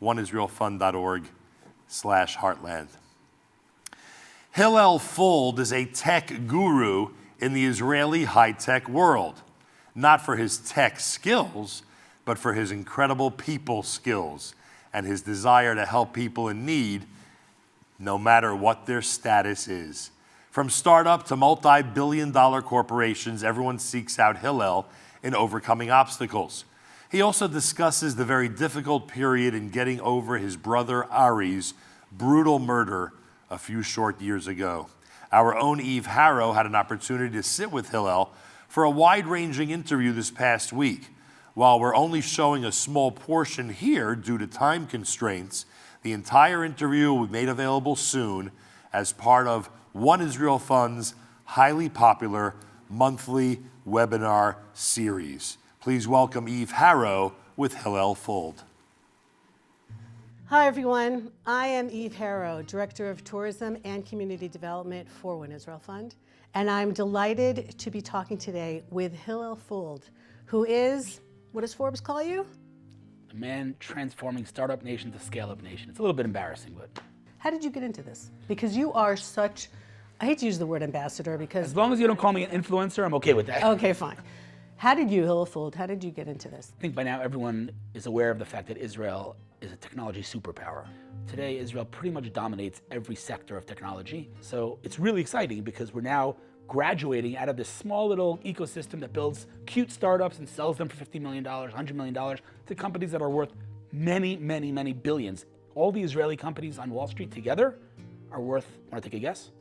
oneisraelfund.org/Heartland. Hillel Fuld is a tech guru in the Israeli high-tech world, not for his tech skills, but for his incredible people skills and his desire to help people in need, no matter what their status is. From startup to multi-billion-dollar corporations, everyone seeks out Hillel in overcoming obstacles. He also discusses the very difficult period in getting over his brother Ari's brutal murder a few short years ago. Our own Eve Harrow had an opportunity to sit with Hillel for a wide-ranging interview this past week. While we're only showing a small portion here due to time constraints, the entire interview will be made available soon as part of One Israel Fund's highly popular monthly webinar series. Please welcome Eve Harrow with Hillel Fuld. Hi, everyone. I am Eve Harrow, Director of Tourism and Community Development for One Israel Fund, and I'm delighted to be talking today with Hillel Fuld, who is, what does Forbes call you? A man transforming startup nation to scale-up nation. It's a little bit embarrassing, but... How did you get into this? Because you are such, I hate to use the word ambassador because... As long as you don't call me an influencer, I'm okay with that. Okay, fine. How did you, Hillel Fuld, how did you get into this? I think by now everyone is aware of the fact that Israel is a technology superpower. Today, Israel pretty much dominates every sector of technology. So it's really exciting because we're now graduating out of this small little ecosystem that builds cute startups and sells them for $50 million, $100 million to companies that are worth many, many, many billions. All the Israeli companies on Wall Street together are worth, want to take a guess?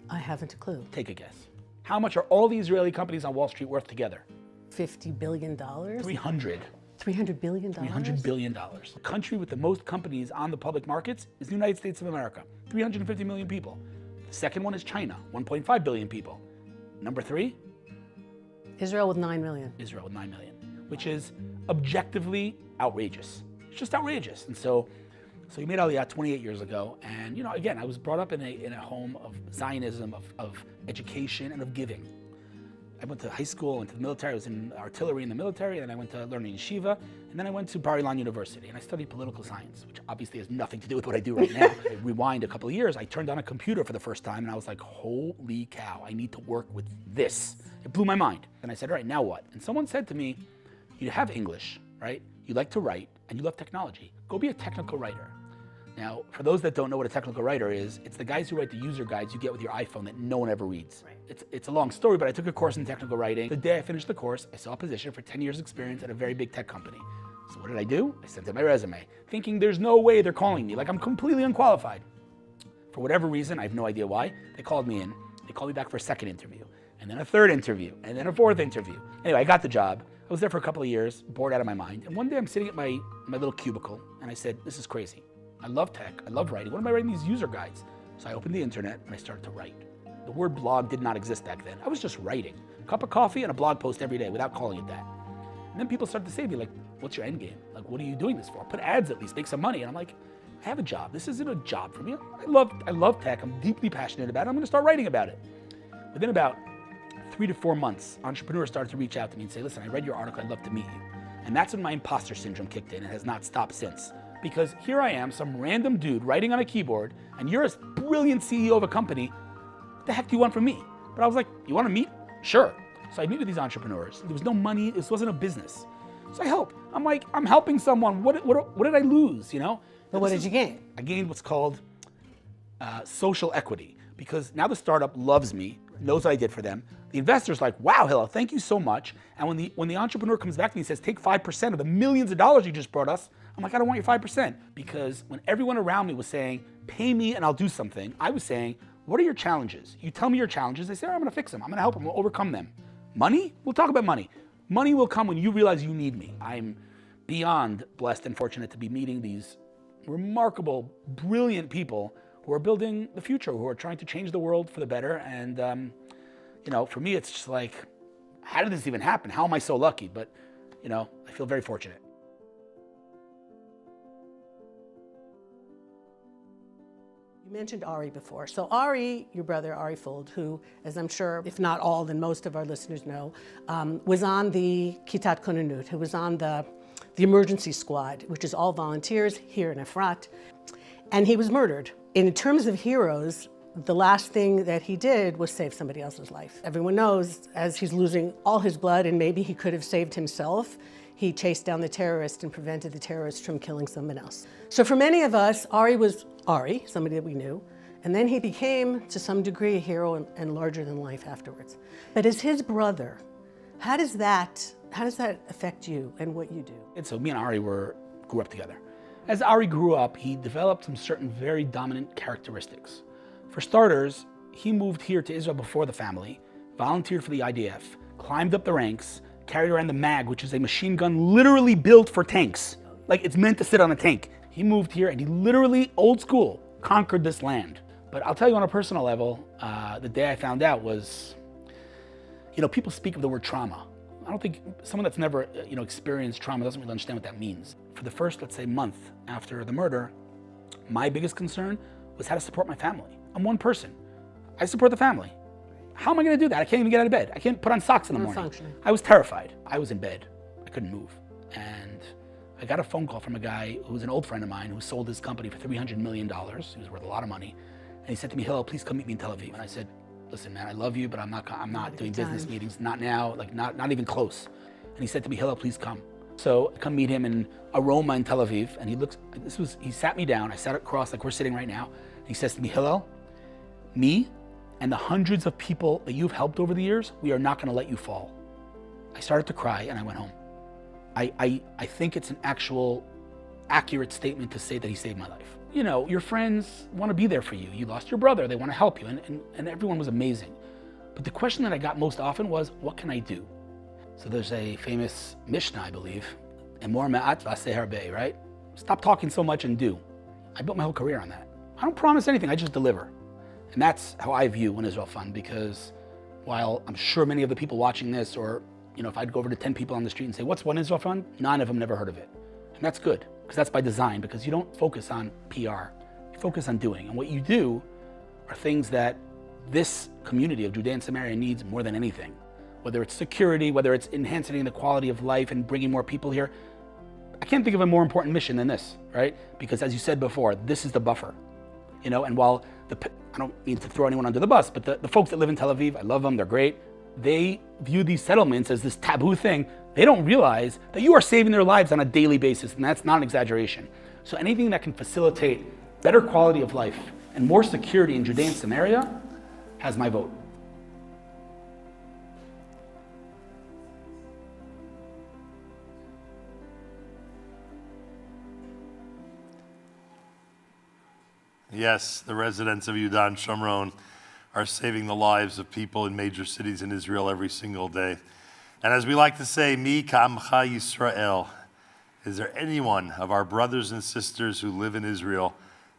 I haven't a clue. Take a guess. How much are all the Israeli companies on Wall Street worth together? $50 billion? 300. $300 billion? $300 billion. The country with the most companies on the public markets is the United States of America, 350 million people. The second one is China, 1.5 billion people. Number 3? Israel with 9 million. Israel with 9 million, which is objectively outrageous. It's just outrageous. And so we made Aliyah 28 years ago. And you know, again, I was brought up in a home of Zionism, of education and of giving. I went to high school, went to the military, I was in artillery in the military, and then I went to learn in yeshiva, and then I went to Bar Ilan University, and I studied political science, which obviously has nothing to do with what I do right now. I rewind a couple of years, I turned on a computer for the first time, and I was like, holy cow, I need to work with this. It blew my mind. And I said, all right, now what? And someone said to me, you have English, right? You like to write, and you love technology. Go be a technical writer. Now, for those that don't know what a technical writer is, it's the guys who write the user guides you get with your iPhone that no one ever reads. Right. It's a long story, but I took a course in technical writing. The day I finished the course, I saw a position for 10 years experience at a very big tech company. So what did I do? I sent in my resume, thinking there's no way they're calling me, like I'm completely unqualified. For whatever reason, I have no idea why, they called me in. They called me back for a second interview, and then a third interview, and then a fourth interview. Anyway, I got the job. I was there for a couple of years, bored out of my mind. And one day I'm sitting at my little cubicle, and I said, this is crazy. I love tech, I love writing. What am I writing these user guides? So I opened the internet and I started to write. The word blog did not exist back then. I was just writing. A cup of coffee and a blog post every day without calling it that. And then people started to say to me, like, what's your end game? Like, what are you doing this for? Put ads at least, make some money. And I'm like, I have a job. This isn't a job for me. I love tech. I'm deeply passionate about it. I'm gonna start writing about it. Within about 3 to 4 months, entrepreneurs started to reach out to me and say, listen, I read your article, I'd love to meet you. And that's when my imposter syndrome kicked in and has not stopped since. Because here I am, some random dude writing on a keyboard, and you're a brilliant CEO of a company. What the heck do you want from me? But I was like, you want to meet? Sure. So I meet with these entrepreneurs. There was no money. This wasn't a business. So I help. I'm like, I'm helping someone. What did I lose, you know? But what did you gain? I gained what's called social equity. Because now the startup loves me, knows what I did for them. The investor's like, wow, Hillel, thank you so much. And when the entrepreneur comes back to me and says, take 5% of the millions of dollars you just brought us, I'm like, I don't want your 5%. Because when everyone around me was saying, pay me and I'll do something, I was saying, what are your challenges? You tell me your challenges. They say, I'm gonna fix them. I'm gonna help them, we'll overcome them. Money? We'll talk about money. Money will come when you realize you need me. I'm beyond blessed and fortunate to be meeting these remarkable, brilliant people who are building the future, who are trying to change the world for the better. And you know, for me, it's just like, how did this even happen? How am I so lucky? But you know, I feel very fortunate. You mentioned Ari before. So Ari, your brother, Ari Fuld, who, as I'm sure, if not all, then most of our listeners know, was on the Kitat Konanut, who was on the the emergency squad, which is all volunteers here in Efrat. And he was murdered. In terms of heroes, the last thing that he did was save somebody else's life. Everyone knows, as he's losing all his blood, and maybe he could have saved himself, he chased down the terrorist and prevented the terrorist from killing someone else. So for many of us, Ari was Ari, somebody that we knew, and then he became, to some degree, a hero and larger than life afterwards. But as his brother, how does that affect you and what you do? And so me and Ari grew up together. As Ari grew up, he developed some certain very dominant characteristics. For starters, he moved here to Israel before the family, volunteered for the IDF, climbed up the ranks, carried around the MAG, which is a machine gun literally built for tanks. Like, it's meant to sit on a tank. He moved here and he literally, old school, conquered this land. But I'll tell you on a personal level, the day I found out was, people speak of the word trauma. I don't think someone that's never, experienced trauma doesn't really understand what that means. For the first, let's say, month after the murder, my biggest concern was how to support my family. I'm one person. I support the family. How am I going to do that? I can't even get out of bed. I can't put on socks in the morning. I was terrified. I was in bed. I couldn't move. And I got a phone call from a guy who was an old friend of mine who sold his company for $300 million. He was worth a lot of money. And he said to me, Hillel, please come meet me in Tel Aviv. And I said, listen, man, I love you, but I'm not doing business meetings, not now, like not even close. And he said to me, Hillel, please come. So I come meet him in Aroma in Tel Aviv, and he sat me down, I sat across like we're sitting right now, and he says to me, Hillel, me and the hundreds of people that you've helped over the years, we are not gonna let you fall. I started to cry and I went home. I think it's an actual accurate statement to say that he saved my life. Your friends want to be there for you. You lost your brother, they want to help you, and everyone was amazing. But the question that I got most often was, what can I do? So there's a famous Mishnah, I believe, Emor me'at v'aseh harbeh, right? Stop talking so much and do. I built my whole career on that. I don't promise anything, I just deliver. And that's how I view One Israel Fund, because while I'm sure many of the people watching this, or if I'd go over to 10 people on the street and say, what's One Israel Fund? 9 of them never heard of it. And that's good, because that's by design, because you don't focus on PR, you focus on doing. And what you do are things that this community of Judea and Samaria needs more than anything. Whether it's security, whether it's enhancing the quality of life and bringing more people here. I can't think of a more important mission than this, right? Because as you said before, this is the buffer. And while I don't mean to throw anyone under the bus, but the folks that live in Tel Aviv, I love them, they're great. They view these settlements as this taboo thing. They don't realize that you are saving their lives on a daily basis, and that's not an exaggeration. So anything that can facilitate better quality of life and more security in Judea and Samaria has my vote. Yes, the residents of Judea and Samaria are saving the lives of people in major cities in Israel every single day. And as we like to say, Mi ka'amcha Yisrael, is there anyone of our brothers and sisters who live in Israel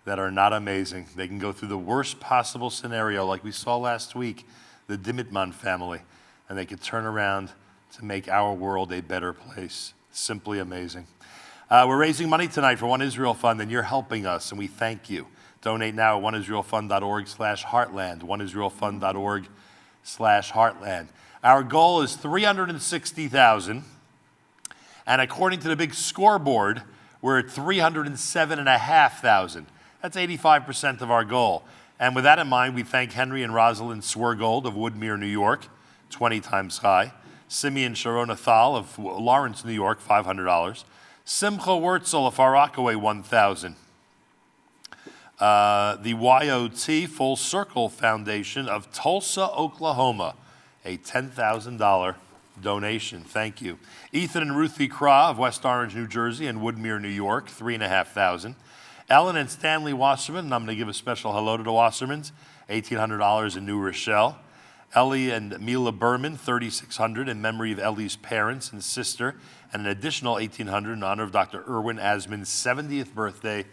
that are not amazing? They can go through the worst possible scenario, like we saw last week, the Dimitman family, and they could turn around to make our world a better place. Simply amazing. We're raising money tonight for One Israel Fund, and you're helping us, and we thank you. Donate now at oneisraelfund.org/heartland, oneisraelfund.org/heartland. Our goal is $360,000, and according to the big scoreboard, we're at $307,500. That's 85% of our goal. And with that in mind, we thank Henry and Rosalind Swergold of Woodmere, New York, 20 times high. Simeon Sharona Thal of Lawrence, New York, $500. Simcha Wurtzel of Far Rockaway, $1,000. The YOT Full Circle Foundation of Tulsa, Oklahoma, a $10,000 donation. Thank you. Ethan and Ruthie Craw of West Orange, New Jersey and Woodmere, New York, $3,500. Ellen and Stanley Wasserman, and I'm going to give a special hello to the Wassermans, $1,800 in New Rochelle. Ellie and Mila Berman, $3,600 in memory of Ellie's parents and sister, and an additional $1,800 in honor of Dr. Irwin Asman's 70th birthday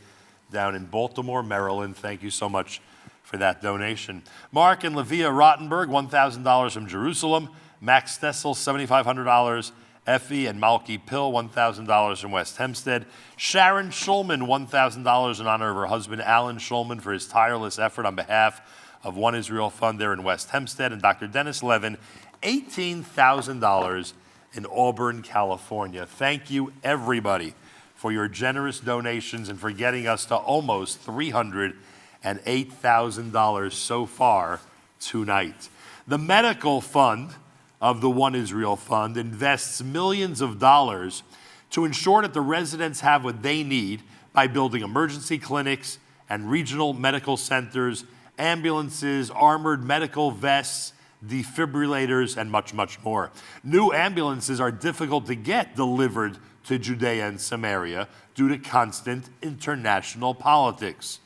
down in Baltimore, Maryland. Thank you so much for that donation. Mark and Levia Rottenberg, $1,000 from Jerusalem. Max Stessel, $7,500. Effie and Malky Pill, $1,000 from West Hempstead. Sharon Schulman, $1,000 in honor of her husband, Alan Schulman, for his tireless effort on behalf of One Israel Fund there in West Hempstead. And Dr. Dennis Levin, $18,000 in Auburn, California. Thank you, everybody, for your generous donations and for getting us to almost $308,000 so far tonight. The medical fund of the One Israel Fund invests millions of dollars to ensure that the residents have what they need by building emergency clinics and regional medical centers, ambulances, armored medical vests, defibrillators, and much, much more. New ambulances are difficult to get delivered to Judea and Samaria due to constant international politics.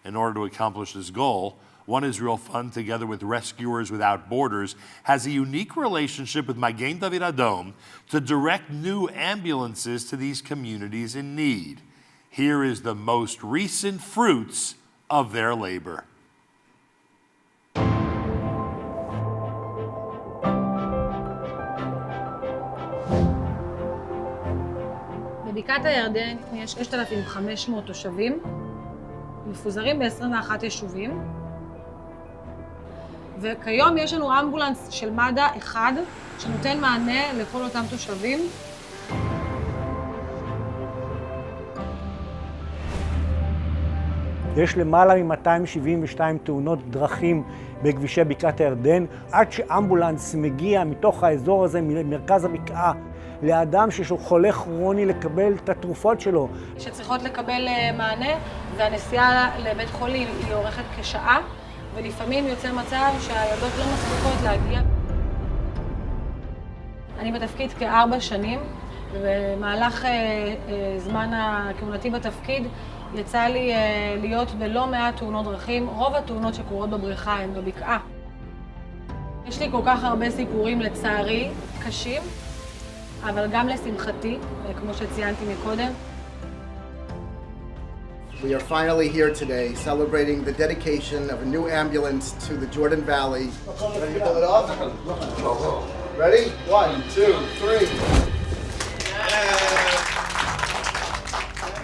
In order to accomplish this goal, One Israel Fund, together with Rescuers Without Borders, has a unique relationship with Magen David Adom to direct new ambulances to these communities in need. Here is the most recent fruits of their labor. בבקעת הירדן יש 6,500 תושבים, מפוזרים ב-21 יישובים, וכיום יש לנו אמבולנס של מד"א אחד שנותן מענה לכל אותם תושבים. יש למעלה מ-272 תאונות דרכים בכבישי בקעת הירדן, עד שאמבולנס מגיע מתוך האזור הזה, ממרכז הבקעה, לאדם שיש לו חולה כרוני לקבל את התרופות שלו. שצריכות לקבל מענה, והנסיעה לבית חולים היא אורכת כשעה, ולפעמים יוצא מצב שהילדות לא מספיקות להגיע. אני בתפקיד כ4 שנים, ובמהלך זמן הכהונתי בתפקיד יצא לי להיות בלא מעט תאונות דרכים. רוב התאונות שקורות בבריכה הן בבקעה. יש לי כל כך הרבה סיפורים לצערי קשים, אבל גם לשמחתי, כמו שציינתי מקודם. We are finally here today celebrating the dedication of a new ambulance to the Jordan Valley. Ready to pull it off? Ready? 1, 2, 3.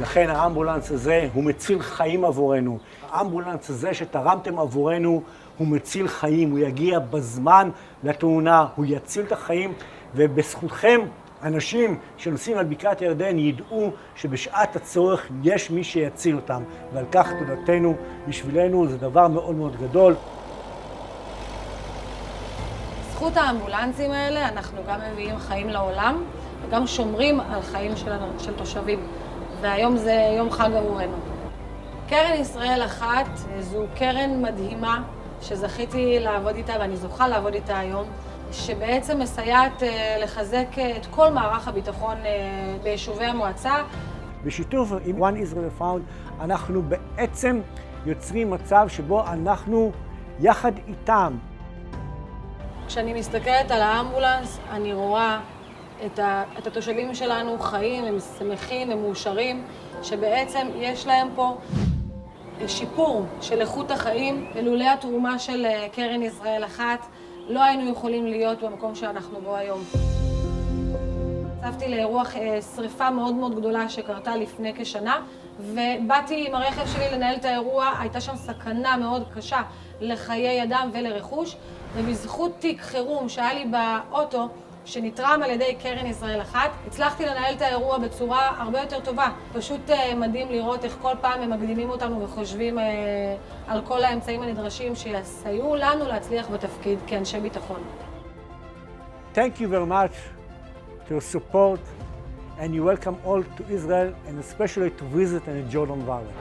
לכן האמבולנס הזה הוא מציל חיים עבורנו. האמבולנס הזה שתרמתם עבורנו הוא מציל חיים, הוא יגיע בזמן לתאונה, הוא יציל את החיים, ובזכותכם אנשים שנוסעים על בקעת הירדן ידעו שבשעת הצורך יש מי שיציל אותם, ועל כך תודתנו בשבילנו זה דבר מאוד מאוד גדול. בזכות האמבולנסים האלה אנחנו גם מביאים חיים לעולם וגם שומרים על חיים של תושבים, והיום זה יום חג עבורנו. קרן ישראל אחת זו קרן מדהימה שזכיתי לעבוד איתה ואני זוכה לעבוד איתה היום, שבעצם מסייעת לחזק את כל מערך הביטחון ביישובי המועצה. בשיתוף עם One Israel Fund אנחנו בעצם יוצרים מצב שבו אנחנו יחד איתם. כשאני מסתכלת על האמבולנס אני רואה את התושבים שלנו חיים, הם שמחים, הם מאושרים, שבעצם יש להם פה שיפור של איכות החיים. לולא התרומה של קרן ישראל אחת לא היינו יכולים להיות במקום שאנחנו בו היום. נחשפתי לאירוע שריפה מאוד מאוד גדולה שקרתה לפני כשנה, ובאתי עם הרכב שלי לנהל את האירוע. הייתה שם סכנה מאוד קשה לחיי אדם ולרכוש, ובזכות תיק חירום שהיה לי באוטו שנתרם על ידי קרן ישראל אחת, הצלחתי לנהל את האירוע בצורה הרבה יותר טובה. פשוט מדהים לראות איך כל פעם הם מקדימים אותנו וחושבים על כל האמצעים הנדרשים שיסייעו לנו להצליח בתפקיד כאנשי ביטחון. Thank you very much to your support, and you welcome all to Israel, and especially to visit in the Jordan Valley.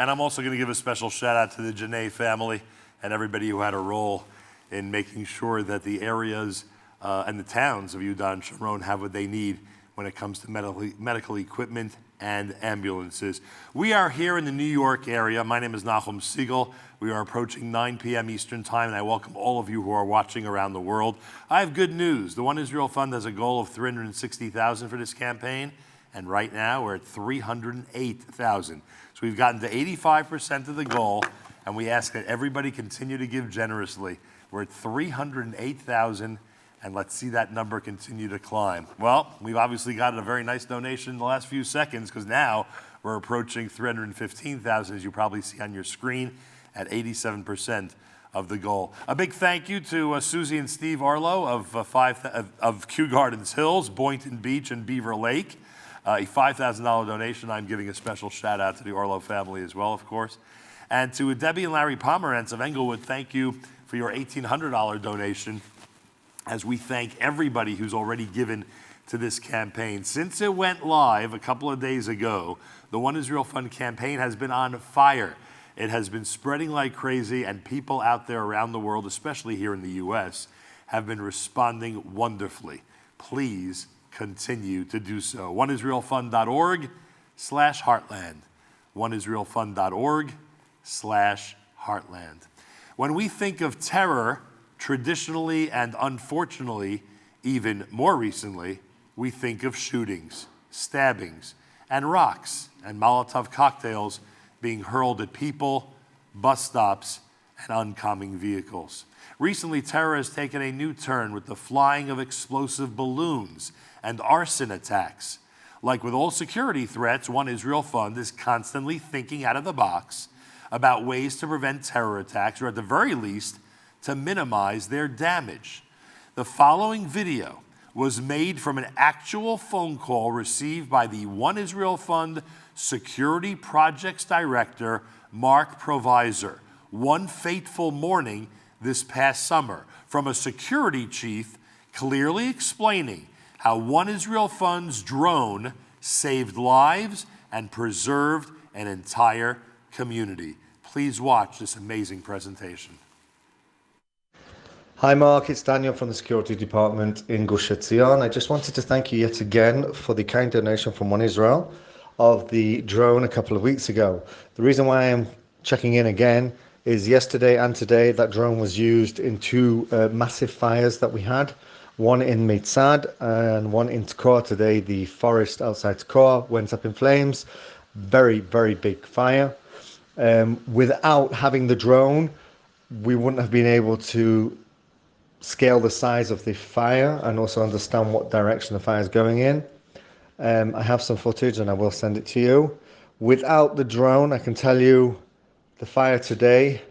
And I'm also going to give a special shout out to the Janae family and everybody who had a role in making sure that the areas and the towns of Yudan and Shomron have what they need when it comes to medical equipment and ambulances. We are here in the New York area. My name is Nahum Siegel. We are approaching 9 p.m. Eastern Time, and I welcome all of you who are watching around the world. I have good news. The One Israel Fund has a goal of $360,000 for this campaign, and right now we're at $308,000. So we've gotten to 85% of the goal, and we ask that everybody continue to give generously. We're at $308,000, And let's see that number continue to climb. Well, we've obviously gotten a very nice donation in the last few seconds, because now we're approaching 315,000, as you probably see on your screen, at 87% of the goal. A big thank you to Susie and Steve Arlo of Kew Gardens Hills, Boynton Beach, and Beaver Lake. A $5,000 donation. I'm giving a special shout out to the Arlo family as well, of course. And to Debbie and Larry Pomerantz of Englewood, thank you for your $1,800 donation, as we thank everybody who's already given to this campaign. Since it went live a couple of days ago, the One Israel Fund campaign has been on fire. It has been spreading like crazy, and people out there around the world, especially here in the U.S., have been responding wonderfully. Please continue to do so. oneisraelfund.org/Heartland. oneisraelfund.org/Heartland. When we think of terror, traditionally and unfortunately, even more recently, we think of shootings, stabbings, and rocks and Molotov cocktails being hurled at people, bus stops, and oncoming vehicles. Recently, terror has taken a new turn with the flying of explosive balloons and arson attacks. Like with all security threats, One Israel Fund is constantly thinking out of the box about ways to prevent terror attacks, or at the very least, to minimize their damage. The following video was made from an actual phone call received by the One Israel Fund Security Projects Director, Mark Provisor, one fateful morning this past summer, from a security chief clearly explaining how One Israel Fund's drone saved lives and preserved an entire community. Please watch this amazing presentation. Hi Mark, it's Daniel from the Security Department in Gush Etzion. I just wanted to thank you yet again for the kind donation from One Israel of the drone a couple of weeks ago. The reason why I'm checking in again is yesterday and today that drone was used in two massive fires that we had. One in Meitzad and one in Tkor. Today the forest outside Tkor went up in flames. Very, very big fire. Without having the drone, we wouldn't have been able to scale the size of the fire and also understand what direction the fire is going in. I have some footage and I will send it to you. Without the drone, I can tell you the fire today,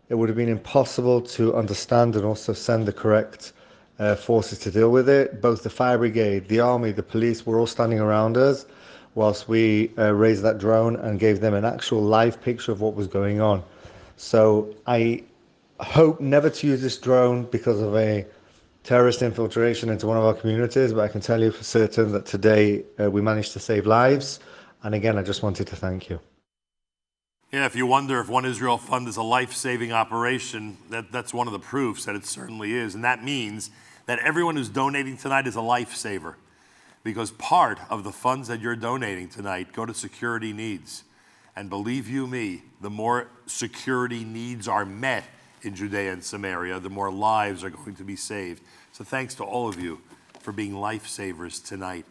it would have been impossible to understand and also send the correct forces to deal with it. Both the fire brigade, the army, the police were all standing around us whilst we raised that drone and gave them an actual live picture of what was going on. So I hope never to use this drone because of a terrorist infiltration into one of our communities, but I can tell you for certain that today we managed to save lives. And again, I just wanted to thank you. Yeah, if you wonder if One Israel Fund is a life-saving operation, that's one of the proofs that it certainly is. And that means that everyone who's donating tonight is a lifesaver, because part of the funds that you're donating tonight go to security needs. And believe you me, the more security needs are met in Judea and Samaria, the more lives are going to be saved. So thanks to all of you for being lifesavers tonight.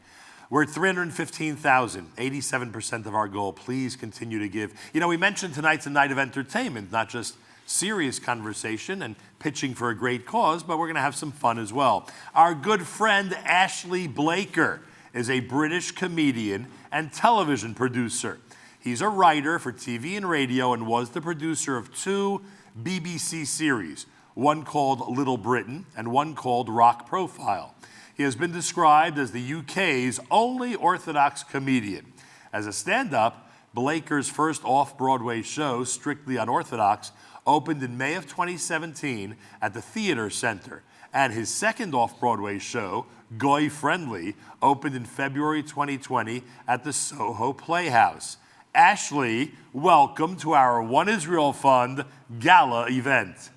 We're at 315,000, 87% of our goal. Please continue to give. You know, we mentioned tonight's a night of entertainment, not just serious conversation and pitching for a great cause, but we're going to have some fun as well. Our good friend Ashley Blaker is a British comedian and television producer. He's a writer for TV and radio and was the producer of two BBC series, one called Little Britain and one called Rock Profile. He has been described as the UK's only Orthodox comedian. As a stand-up, Blaker's first off-Broadway show, Strictly Unorthodox, opened in May of 2017 at the Theater Center, and his second off-Broadway show, Goy Friendly, opened in February 2020 at the Soho Playhouse. Ashley, welcome to our One Israel Fund Gala event.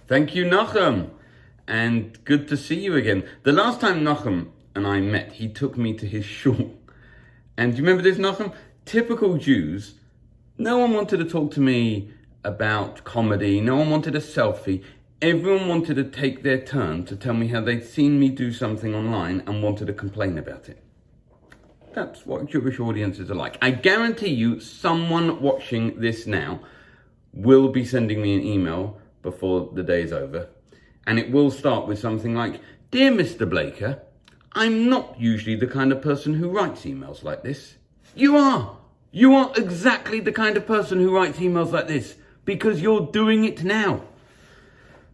Thank you, Nachum, and good to see you again. The last time Nachum and I met, he took me to his shul. And do you remember this, Nachum? Typical Jews, no one wanted to talk to me about comedy, no one wanted a selfie. Everyone wanted to take their turn to tell me how they'd seen me do something online and wanted to complain about it. That's what Jewish audiences are like. I guarantee you someone watching this now will be sending me an email before the day is over. And it will start with something like, "Dear Mr. Blaker, I'm not usually the kind of person who writes emails like this." You are. You are exactly the kind of person who writes emails like this, because you're doing it now.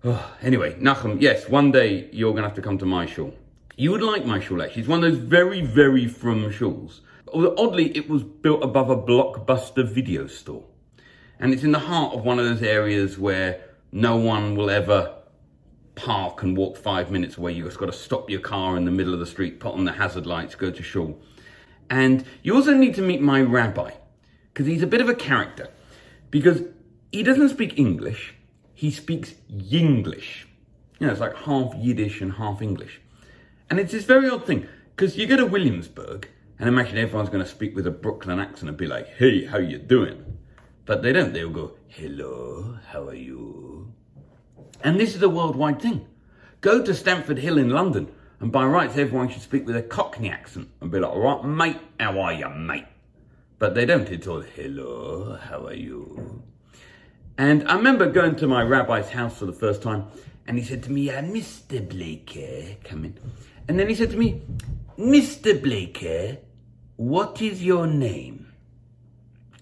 Oh, anyway, Nachum, yes, one day you're going to have to come to my shul. You would like my shul, actually. It's one of those very, very frum shuls. Although, oddly, it was built above a Blockbuster video store. And it's in the heart of one of those areas where no one will ever park and walk 5 minutes away. You've just got to stop your car in the middle of the street, put on the hazard lights, go to shul. And you also need to meet my rabbi, because he's a bit of a character. Because he doesn't speak English, he speaks Yinglish. You know, it's like half Yiddish and half English. And it's this very odd thing, because you go to Williamsburg, and imagine everyone's going to speak with a Brooklyn accent and be like, "Hey, how you doing?" But they don't. They'll go, "Hello, how are you?" And this is a worldwide thing. Go to Stamford Hill in London, and by rights, everyone should speak with a Cockney accent and be like, "All right, mate, how are you, mate?" But they don't. It's all, "Hello, how are you?" And I remember going to my rabbi's house for the first time, and he said to me, "Mr. Blaker, come in." And then he said to me, "Mr. Blaker, what is your name?"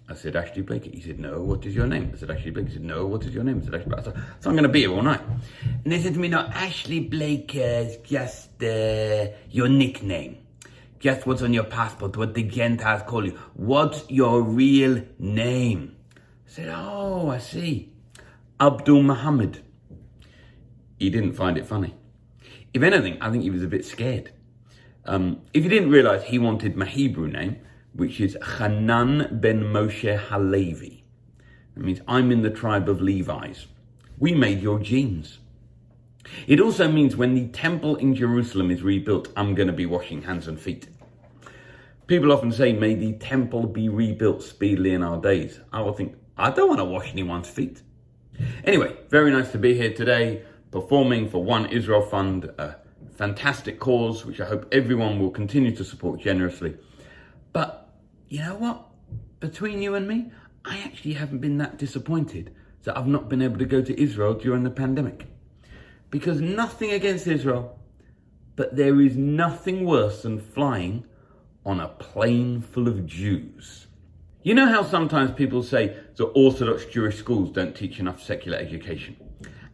I said, "Ashley Blaker." He said, "No, what is your name?" I said, "Ashley Blaker." He said, "No, what is your name?" I said, "Ashley Blaker." So I'm going to be here all night. And they said to me, "No, Ashley Blaker is just your nickname. Just what's on your passport, what the Gentiles call you. What's your real name?" I said, "Oh, I see. Abdul Muhammad." He didn't find it funny. If anything, I think he was a bit scared. If you didn't realise, he wanted my Hebrew name, which is Hanan ben Moshe Halevi. That means I'm in the tribe of Levi's. We made your genes. It also means when the temple in Jerusalem is rebuilt, I'm going to be washing hands and feet. People often say, "May the temple be rebuilt speedily in our days." I will think, I don't want to wash anyone's feet. Anyway, very nice to be here today, performing for One Israel Fund, a fantastic cause, which I hope everyone will continue to support generously. But you know what? Between you and me, I actually haven't been that disappointed that I've not been able to go to Israel during the pandemic. Because nothing against Israel, but there is nothing worse than flying on a plane full of Jews. You know how sometimes people say that Orthodox Jewish schools don't teach enough secular education?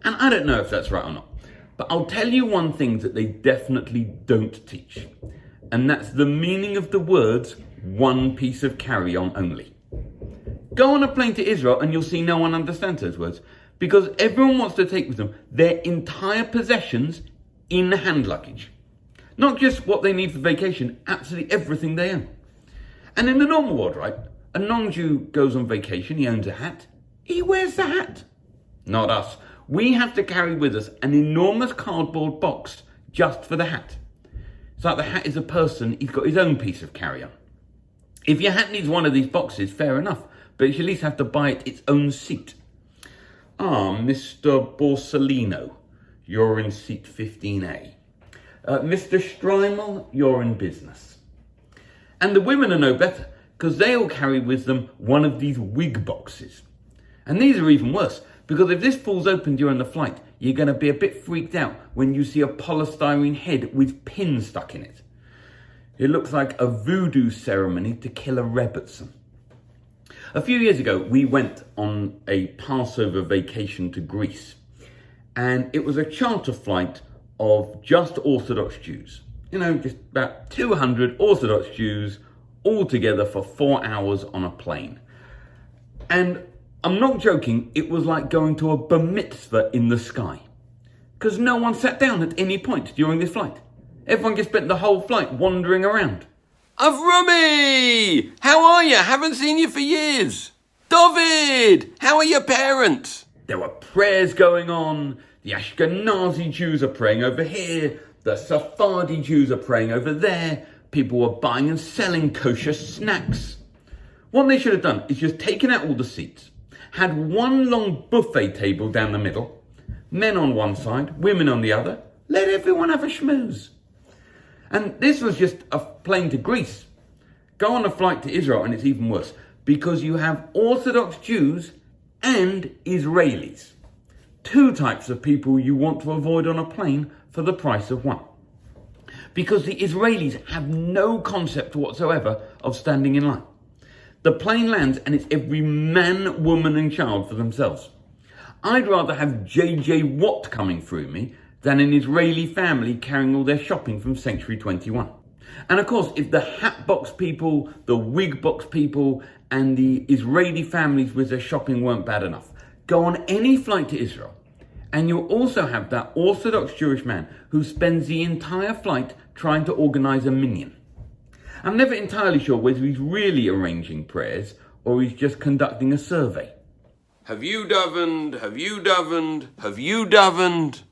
And I don't know if that's right or not. But I'll tell you one thing that they definitely don't teach. And that's the meaning of the words, "one piece of carry-on only." Go on a plane to Israel and you'll see no one understands those words. Because everyone wants to take with them their entire possessions in hand luggage. Not just what they need for vacation, absolutely everything they own. And in the normal world, right, a non-Jew goes on vacation, he owns a hat, he wears the hat. Not us. We have to carry with us an enormous cardboard box just for the hat. It's like the hat is a person, he's got his own piece of carry-on. If your hat needs one of these boxes, fair enough, but you at least have to buy it its own seat. Ah, Mr. Borsellino, you're in seat 15A. Mr. Streimel, you're in business. And the women are no better, because they all carry with them one of these wig boxes. And these are even worse, because if this falls open during the flight, you're going to be a bit freaked out when you see a polystyrene head with pins stuck in it. It looks like a voodoo ceremony to kill a Rebbetzin. A few years ago, we went on a Passover vacation to Greece, and it was a charter flight of just Orthodox Jews. You know, just about 200 Orthodox Jews all together for 4 hours on a plane. And I'm not joking, it was like going to a bar mitzvah in the sky. Because no one sat down at any point during this flight. Everyone just spent the whole flight wandering around. Avrumi! How are you? Haven't seen you for years. David! How are your parents? There were prayers going on. The Ashkenazi Jews are praying over here. The Sephardi Jews are praying over there. People were buying and selling kosher snacks. What they should have done is just taken out all the seats, had one long buffet table down the middle, men on one side, women on the other, let everyone have a schmooze. And this was just a plane to Greece. Go on a flight to Israel and it's even worse, because you have Orthodox Jews and Israelis. two types of people you want to avoid on a plane for the price of one. Because the Israelis have no concept whatsoever of standing in line. The plane lands and it's every man, woman and child for themselves. I'd rather have J.J. Watt coming through me than an Israeli family carrying all their shopping from Century 21. And of course, if the hatbox people, the wig box people and the Israeli families with their shopping weren't bad enough, go on any flight to Israel and you'll also have that Orthodox Jewish man who spends the entire flight trying to organize a minyan. I'm never entirely sure whether he's really arranging prayers or he's just conducting a survey. Have you davened? Have you davened? Have you davened?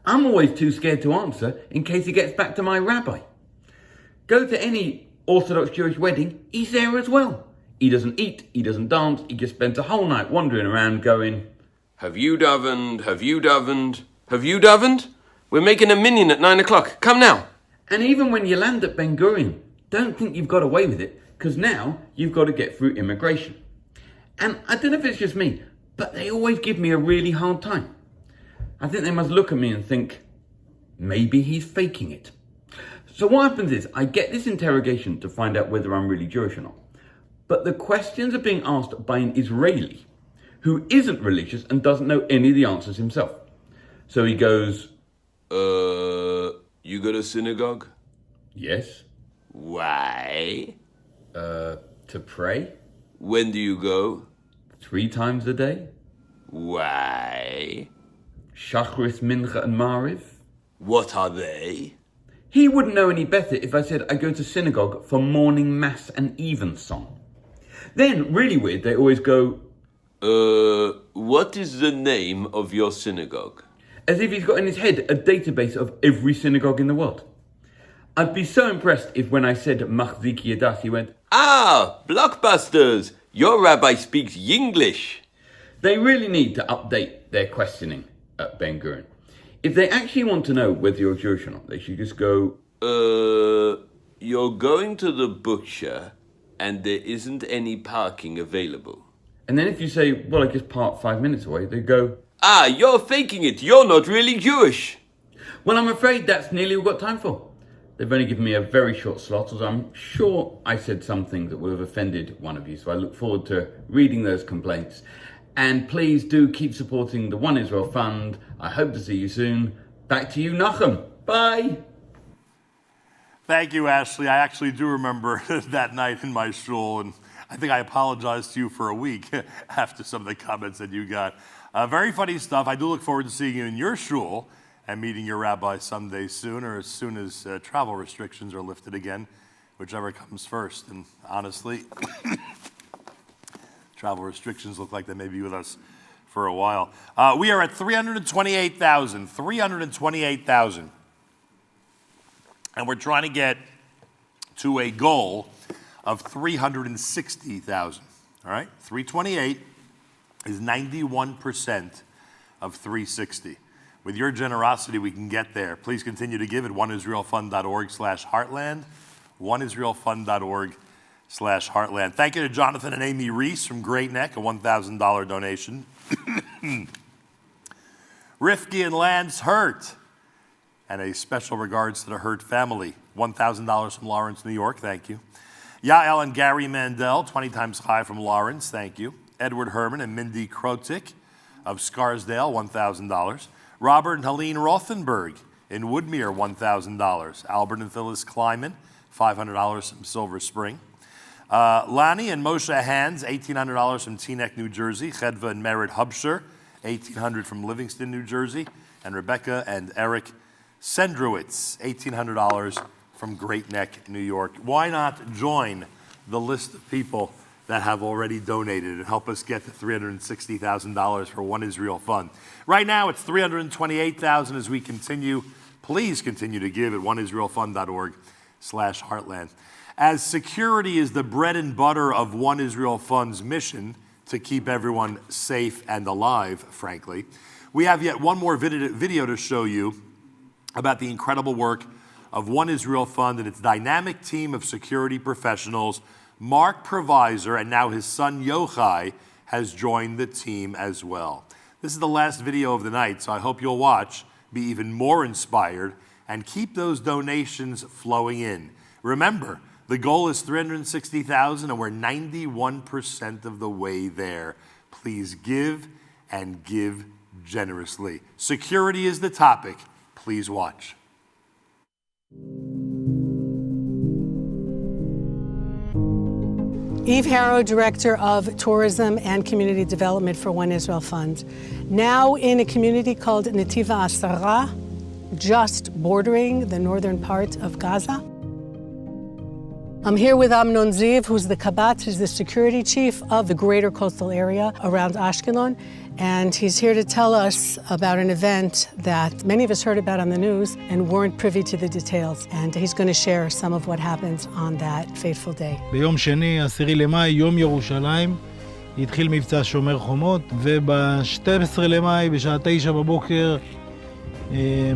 I'm always too scared to answer in case it gets back to my rabbi. Go to any Orthodox Jewish wedding, he's there as well. He doesn't eat, he doesn't dance, he just spends a whole night wandering around going, have you davened? Have you davened? Have you davened? We're making a minyan at 9 o'clock. Come now. And even when you land at Ben Gurion, don't think you've got away with it, because now you've got to get through immigration. And I don't know if it's just me, but they always give me a really hard time. I think they must look at me and think, maybe he's faking it. So what happens is, I get this interrogation to find out whether I'm really Jewish or not. But the questions are being asked by an Israeli who isn't religious and doesn't know any of the answers himself. So he goes, you go to synagogue? Yes. Why? To pray. When do you go? 3 times a day. Why? Shachris, Mincha and Mariv. What are they? He wouldn't know any better if I said I go to synagogue for morning mass and evensong. Then, really weird, they always go, what is the name of your synagogue? As if he's got in his head a database of every synagogue in the world. I'd be so impressed if when I said Machzik Yadas, he went, ah, blockbusters! Your rabbi speaks Yinglish. They really need to update their questioning at Ben Gurion. If they actually want to know whether you're Jewish or not, they should just go, you're going to the butcher and there isn't any parking available. And then if you say, well, I just parked 5 minutes away, they go, ah, you're faking it. You're not really Jewish. Well, I'm afraid that's nearly all we've got time for. They've only given me a very short slot, as I'm sure I said something that would have offended one of you. So I look forward to reading those complaints. And please do keep supporting the One Israel Fund. I hope to see you soon. Back to you, Nachum. Bye. Thank you, Ashley. I actually do remember that night in my shul, and I think I apologized to you for a week after some of the comments that you got. Very funny stuff. I do look forward to seeing you in your shul and meeting your rabbi someday soon, or as soon as travel restrictions are lifted again, whichever comes first. And honestly, travel restrictions look like they may be with us for a while. We are at 328,000. 328,000. And we're trying to get to a goal of 360,000. All right? 328 is 91% of 360. With your generosity, we can get there. Please continue to give at oneisraelfund.org/heartland. oneisraelfund.org/heartland. Thank you to Jonathan and Amy Reese from Great Neck, a $1,000 donation. Rifki and Lance Hurt, and a special regards to the Hurt family. $1,000 from Lawrence, New York. Thank you. Yael and Gary Mandel, 20 times high from Lawrence. Thank you. Edward Herman and Mindy Krotik of Scarsdale, $1,000. Robert and Helene Rothenberg in Woodmere, $1,000. Albert and Phyllis Kleiman, $500 from Silver Spring. Lani and Moshe Hans, $1,800 from Teaneck, New Jersey. Chedva and Merit Hubsher, $1,800 from Livingston, New Jersey. And Rebecca and Eric Sendrowitz, $1,800 from Great Neck, New York. Why not join the list of people that have already donated and help us get to $360,000 for One Israel Fund? Right now, it's $328,000 as we continue. Please continue to give at oneisraelfund.org/heartland. As security is the bread and butter of One Israel Fund's mission to keep everyone safe and alive, frankly, we have yet one more video to show you about the incredible work of One Israel Fund and its dynamic team of security professionals. Mark Provisor and now his son Yochai has joined the team as well. This is the last video of the night, so I hope you'll watch, be even more inspired, and keep those donations flowing in. Remember, the goal is $360,000, and we're 91% of the way there. Please give and give generously. Security is the topic. Please watch. Eve Harrow, Director of Tourism and Community Development for One Israel Fund. Now in a community called Netiva Asara, just bordering the northern part of Gaza. I'm here with Amnon Ziv, who's the Kabat, who's the security chief of the greater coastal area around Ashkelon. And he's here to tell us about an event that many of us heard about on the news and weren't privy to the details. And he's going to share some of what happens on that fateful day. ביום שני, 10 למאי, יום ירושלים, התחיל מבצע שומר חומות, וב-12 למאי, בשעה 9 בבוקר,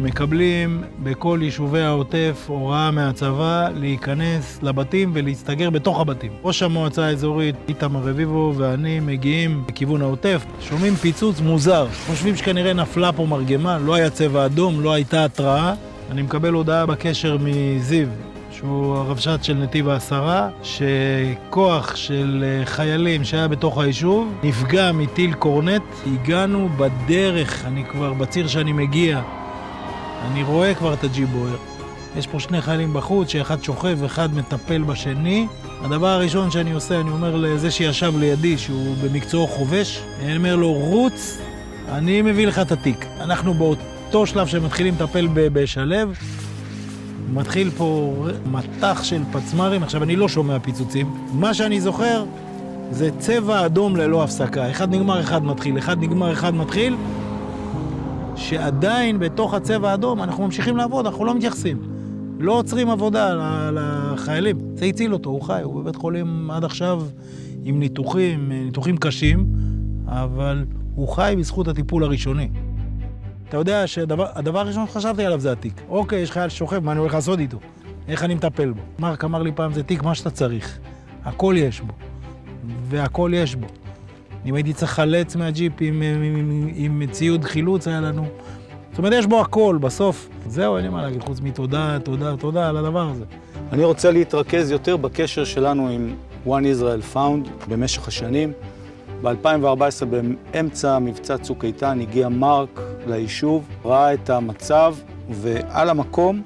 מקבלים בכל יישובי העוטף הוראה מהצבא להיכנס לבתים ולהסתגר בתוך הבתים. ראש המועצה האזורית איתמר רביבו ואני מגיעים לכיוון העוטף, שומעים פיצוץ מוזר, חושבים שכנראה נפלה פה מרגמה, לא היה צבע אדום, לא הייתה התראה. אני מקבל הודעה בקשר מזיו, שהוא הרבש"ץ של נתיב העשרה, שכוח של חיילים שהיה בתוך היישוב נפגע מטיל קורנט. הגענו בדרך, אני כבר בציר שאני מגיע, אני רואה כבר את הג'יפ בוער. יש פה שני חיילים בחוץ, שאחד שוכב ואחד מטפל בשני. הדבר הראשון שאני עושה, אני אומר לזה שישב לידי, שהוא במקצועו חובש, אני אומר לו, רוץ, אני מביא לך את התיק. אנחנו באותו שלב שמתחילים לטפל בשלב, מתחיל פה מטח של פצמרים. עכשיו, אני לא שומע פיצוצים. מה שאני זוכר זה צבע אדום ללא הפסקה. אחד נגמר, אחד מתחיל, אחד נגמר, אחד מתחיל. שעדיין בתוך הצבע האדום אנחנו ממשיכים לעבוד, אנחנו לא מתייחסים. לא עוצרים עבודה לחיילים. זה הציל אותו, הוא חי, הוא בבית חולים עד עכשיו עם ניתוחים קשים, אבל הוא חי בזכות הטיפול הראשוני. אתה יודע שהדבר הראשון שחשבתי עליו זה התיק. אוקיי, יש חייל ששוכב, מה אני הולך לעשות איתו? איך אני מטפל בו? מרק אמר לי פעם, זה תיק מה שאתה צריך. הכל יש בו. והכל יש בו. אם הייתי צריך חלץ מהג'יפ עם ציוד חילוץ היה לנו. זאת אומרת, יש בו הכל בסוף. זהו, אין לי מה להגיד, חוץ מתודה, תודה, תודה על הדבר הזה. אני רוצה להתרכז יותר בקשר שלנו עם One Israel Found במשך השנים. ב-2014, באמצע מבצע צוק איתן, הגיע מרק ליישוב, ראה את המצב, ועל המקום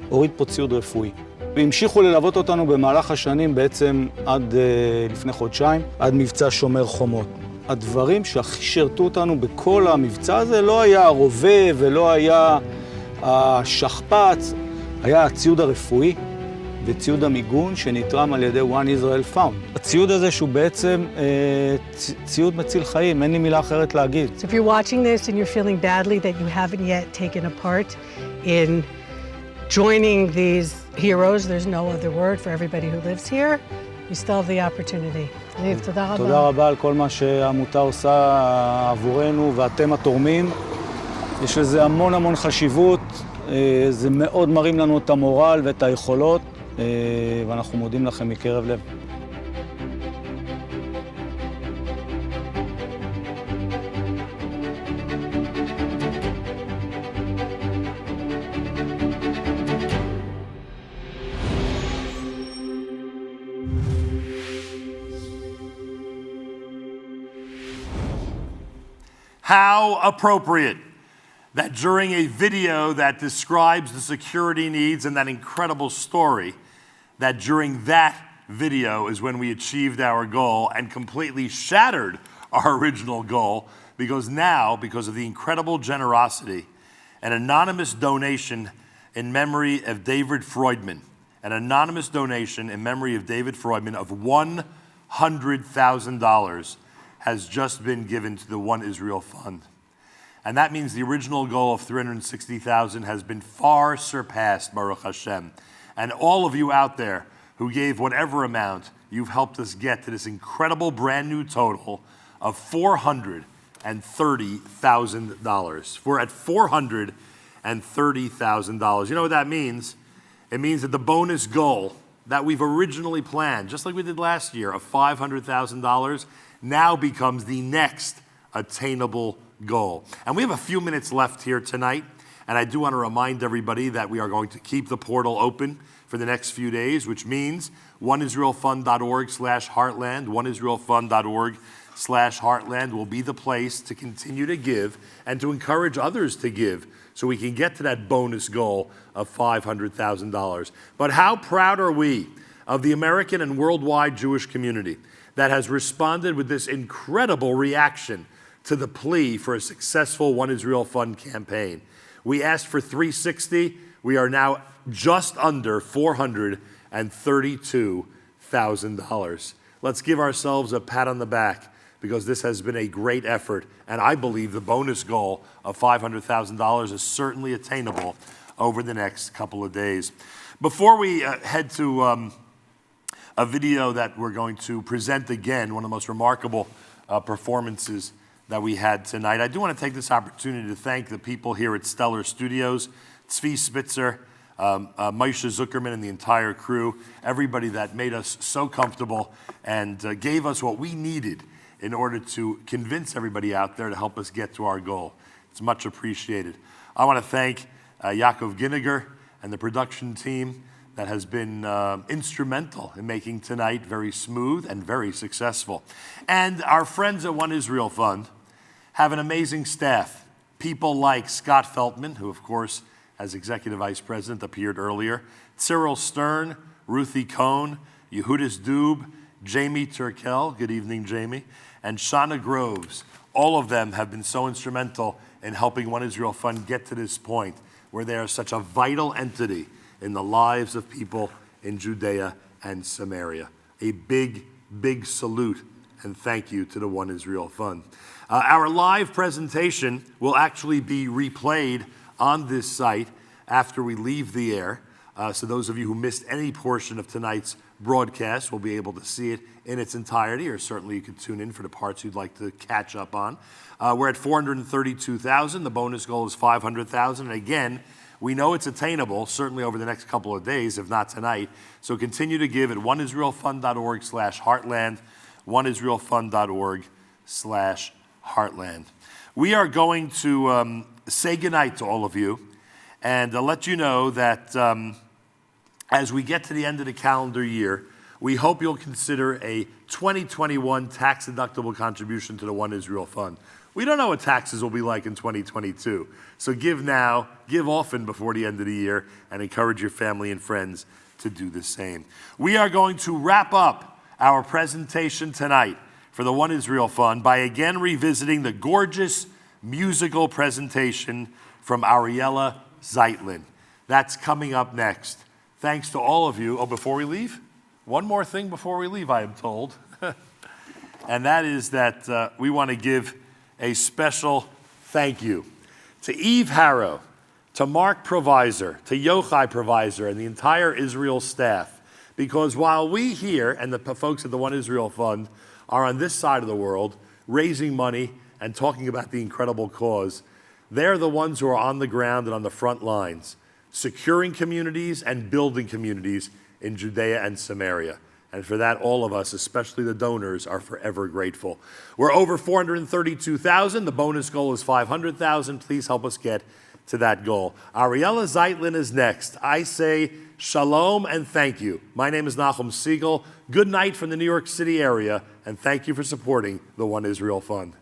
הוריד פה ציוד רפואי. והמשיכו ללוות אותנו במהלך השנים, בעצם עד לפני חודשיים, עד מבצע שומר חומות. הדברים שהכי שרתו אותנו בכל המבצע הזה לא היה הרובה ולא היה השכפ"ץ, היה הציוד הרפואי וציוד המיגון שנתרם על ידי One Israel Found. הציוד הזה שהוא בעצם ציוד מציל חיים, אין לי מילה אחרת להגיד. So if you're watching this and you're feeling badly that you haven't yet taken a part in joining these heroes, there's no other word for everybody who lives here, you still have the opportunity. זיו, תודה רבה. תודה רבה על כל מה שהעמותה עושה עבורנו ואתם התורמים. יש לזה המון המון חשיבות, זה מאוד מרים לנו את המורל ואת היכולות, ואנחנו מודים לכם מקרב לב. How appropriate that during a video that describes the security needs and that incredible story, that during that video is when we achieved our goal and completely shattered our original goal, because now, because of the incredible generosity, an anonymous donation in memory of David Freudman, an anonymous donation in memory of David Freudman of $100,000 has just been given to the One Israel Fund. And that means the original goal of $360,000 has been far surpassed, Baruch Hashem. And all of you out there who gave whatever amount, you've helped us get to this incredible brand new total of $430,000. We're at $430,000. You know what that means? It means that the bonus goal that we've originally planned, just like we did last year, of $500,000, now becomes the next attainable goal. And we have a few minutes left here tonight, and I do want to remind everybody that we are going to keep the portal open for the next few days, which means oneisraelfund.org/heartland, oneisraelfund.org/heartland will be the place to continue to give and to encourage others to give so we can get to that bonus goal of $500,000. But how proud are we of the American and worldwide Jewish community that has responded with this incredible reaction to the plea for a successful One Israel Fund campaign. We asked for $360,000. We are now just under $432,000. Let's give ourselves a pat on the back because this has been a great effort, and I believe the bonus goal of $500,000 is certainly attainable over the next couple of days. Before we head to a video that we're going to present again, one of the most remarkable performances that we had tonight, I do want to take this opportunity to thank the people here at Stellar Studios, Tzvi Spitzer, Moshe Zuckerman and the entire crew, everybody that made us so comfortable and gave us what we needed in order to convince everybody out there to help us get to our goal. It's much appreciated. I want to thank Yaakov Ginniger and the production team that has been instrumental in making tonight very smooth and very successful. And our friends at One Israel Fund have an amazing staff. People like Scott Feltman, who of course, as Executive Vice President, appeared earlier, Cyril Stern, Ruthie Cohn, Yehudis Dub, Jamie Turkel, good evening, Jamie, and Shauna Groves. All of them have been so instrumental in helping One Israel Fund get to this point where they are such a vital entity in the lives of people in Judea and Samaria. A big, big salute and thank you to the One Israel Fund. Our live presentation will actually be replayed on this site after we leave the air. So those of you who missed any portion of tonight's broadcast will be able to see it in its entirety, or certainly you could tune in for the parts you'd like to catch up on. We're at 432,000. The bonus goal is 500,000. And again, we know it's attainable, certainly over the next couple of days, if not tonight. So continue to give at oneisraelfund.org/heartland, oneisraelfund.org/heartland. We are going to say goodnight to all of you and let you know that as we get to the end of the calendar year, we hope you'll consider a 2021 tax-deductible contribution to the One Israel Fund. We don't know what taxes will be like in 2022, so give now, give often before the end of the year, and encourage your family and friends to do the same. We are going to wrap up our presentation tonight for the One Israel Fund by again revisiting the gorgeous musical presentation from Ariella Zeitlin. That's coming up next. Thanks to all of you. Oh, before we leave, one more thing before we leave, I am told. And that is that we want to give a special thank you to Eve Harrow, to Mark Provisor, to Yochai Provisor, and the entire Israel staff. Because while we here and the folks at the One Israel Fund are on this side of the world raising money and talking about the incredible cause, they're the ones who are on the ground and on the front lines, securing communities and building communities in Judea and Samaria. And for that, all of us, especially the donors, are forever grateful. We're over 432,000. The bonus goal is 500,000. Please help us get to that goal. Ariella Zeitlin is next. I say shalom and thank you. My name is Nachum Siegel. Good night from the New York City area, and thank you for supporting the One Israel Fund.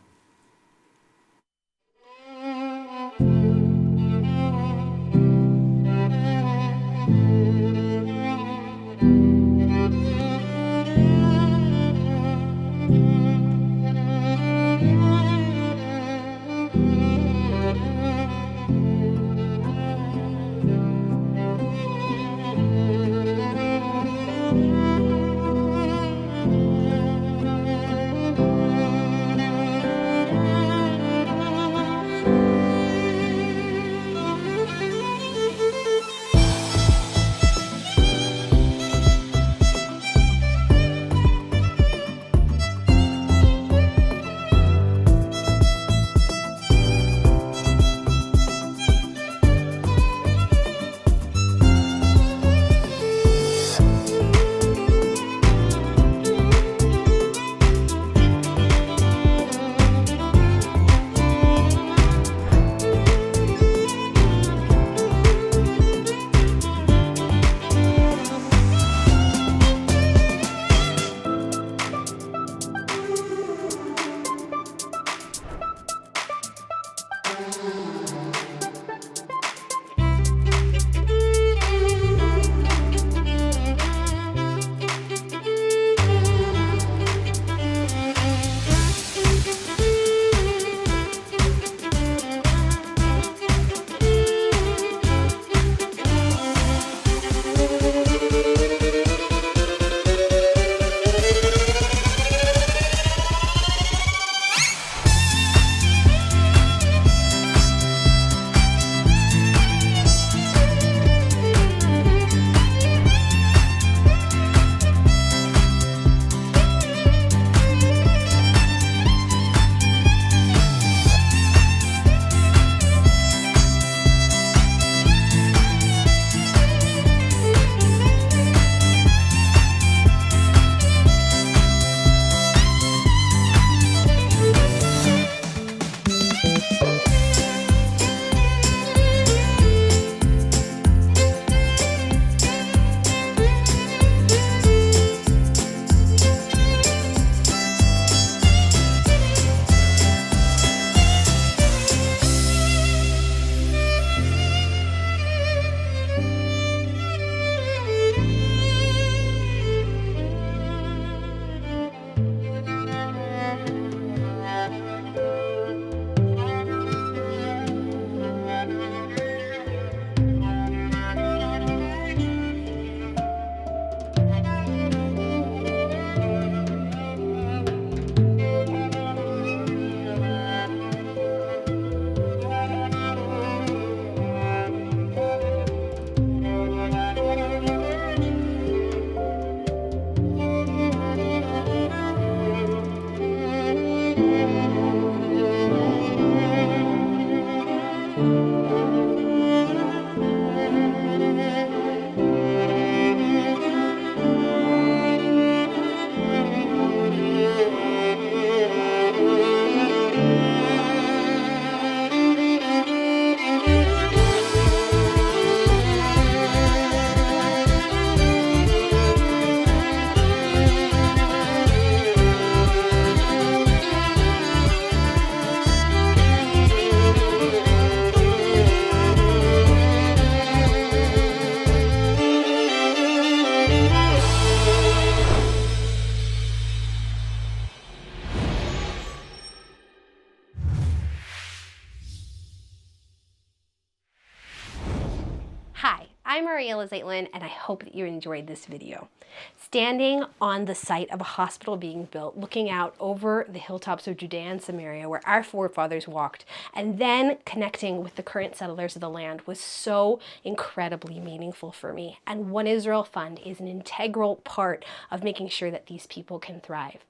Hi, I'm Ariella Zeitlin, and I hope that you enjoyed this video. Standing on the site of a hospital being built, looking out over the hilltops of Judea and Samaria where our forefathers walked, and then connecting with the current settlers of the land was so incredibly meaningful for me. And One Israel Fund is an integral part of making sure that these people can thrive.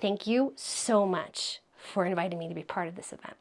Thank you so much for inviting me to be part of this event.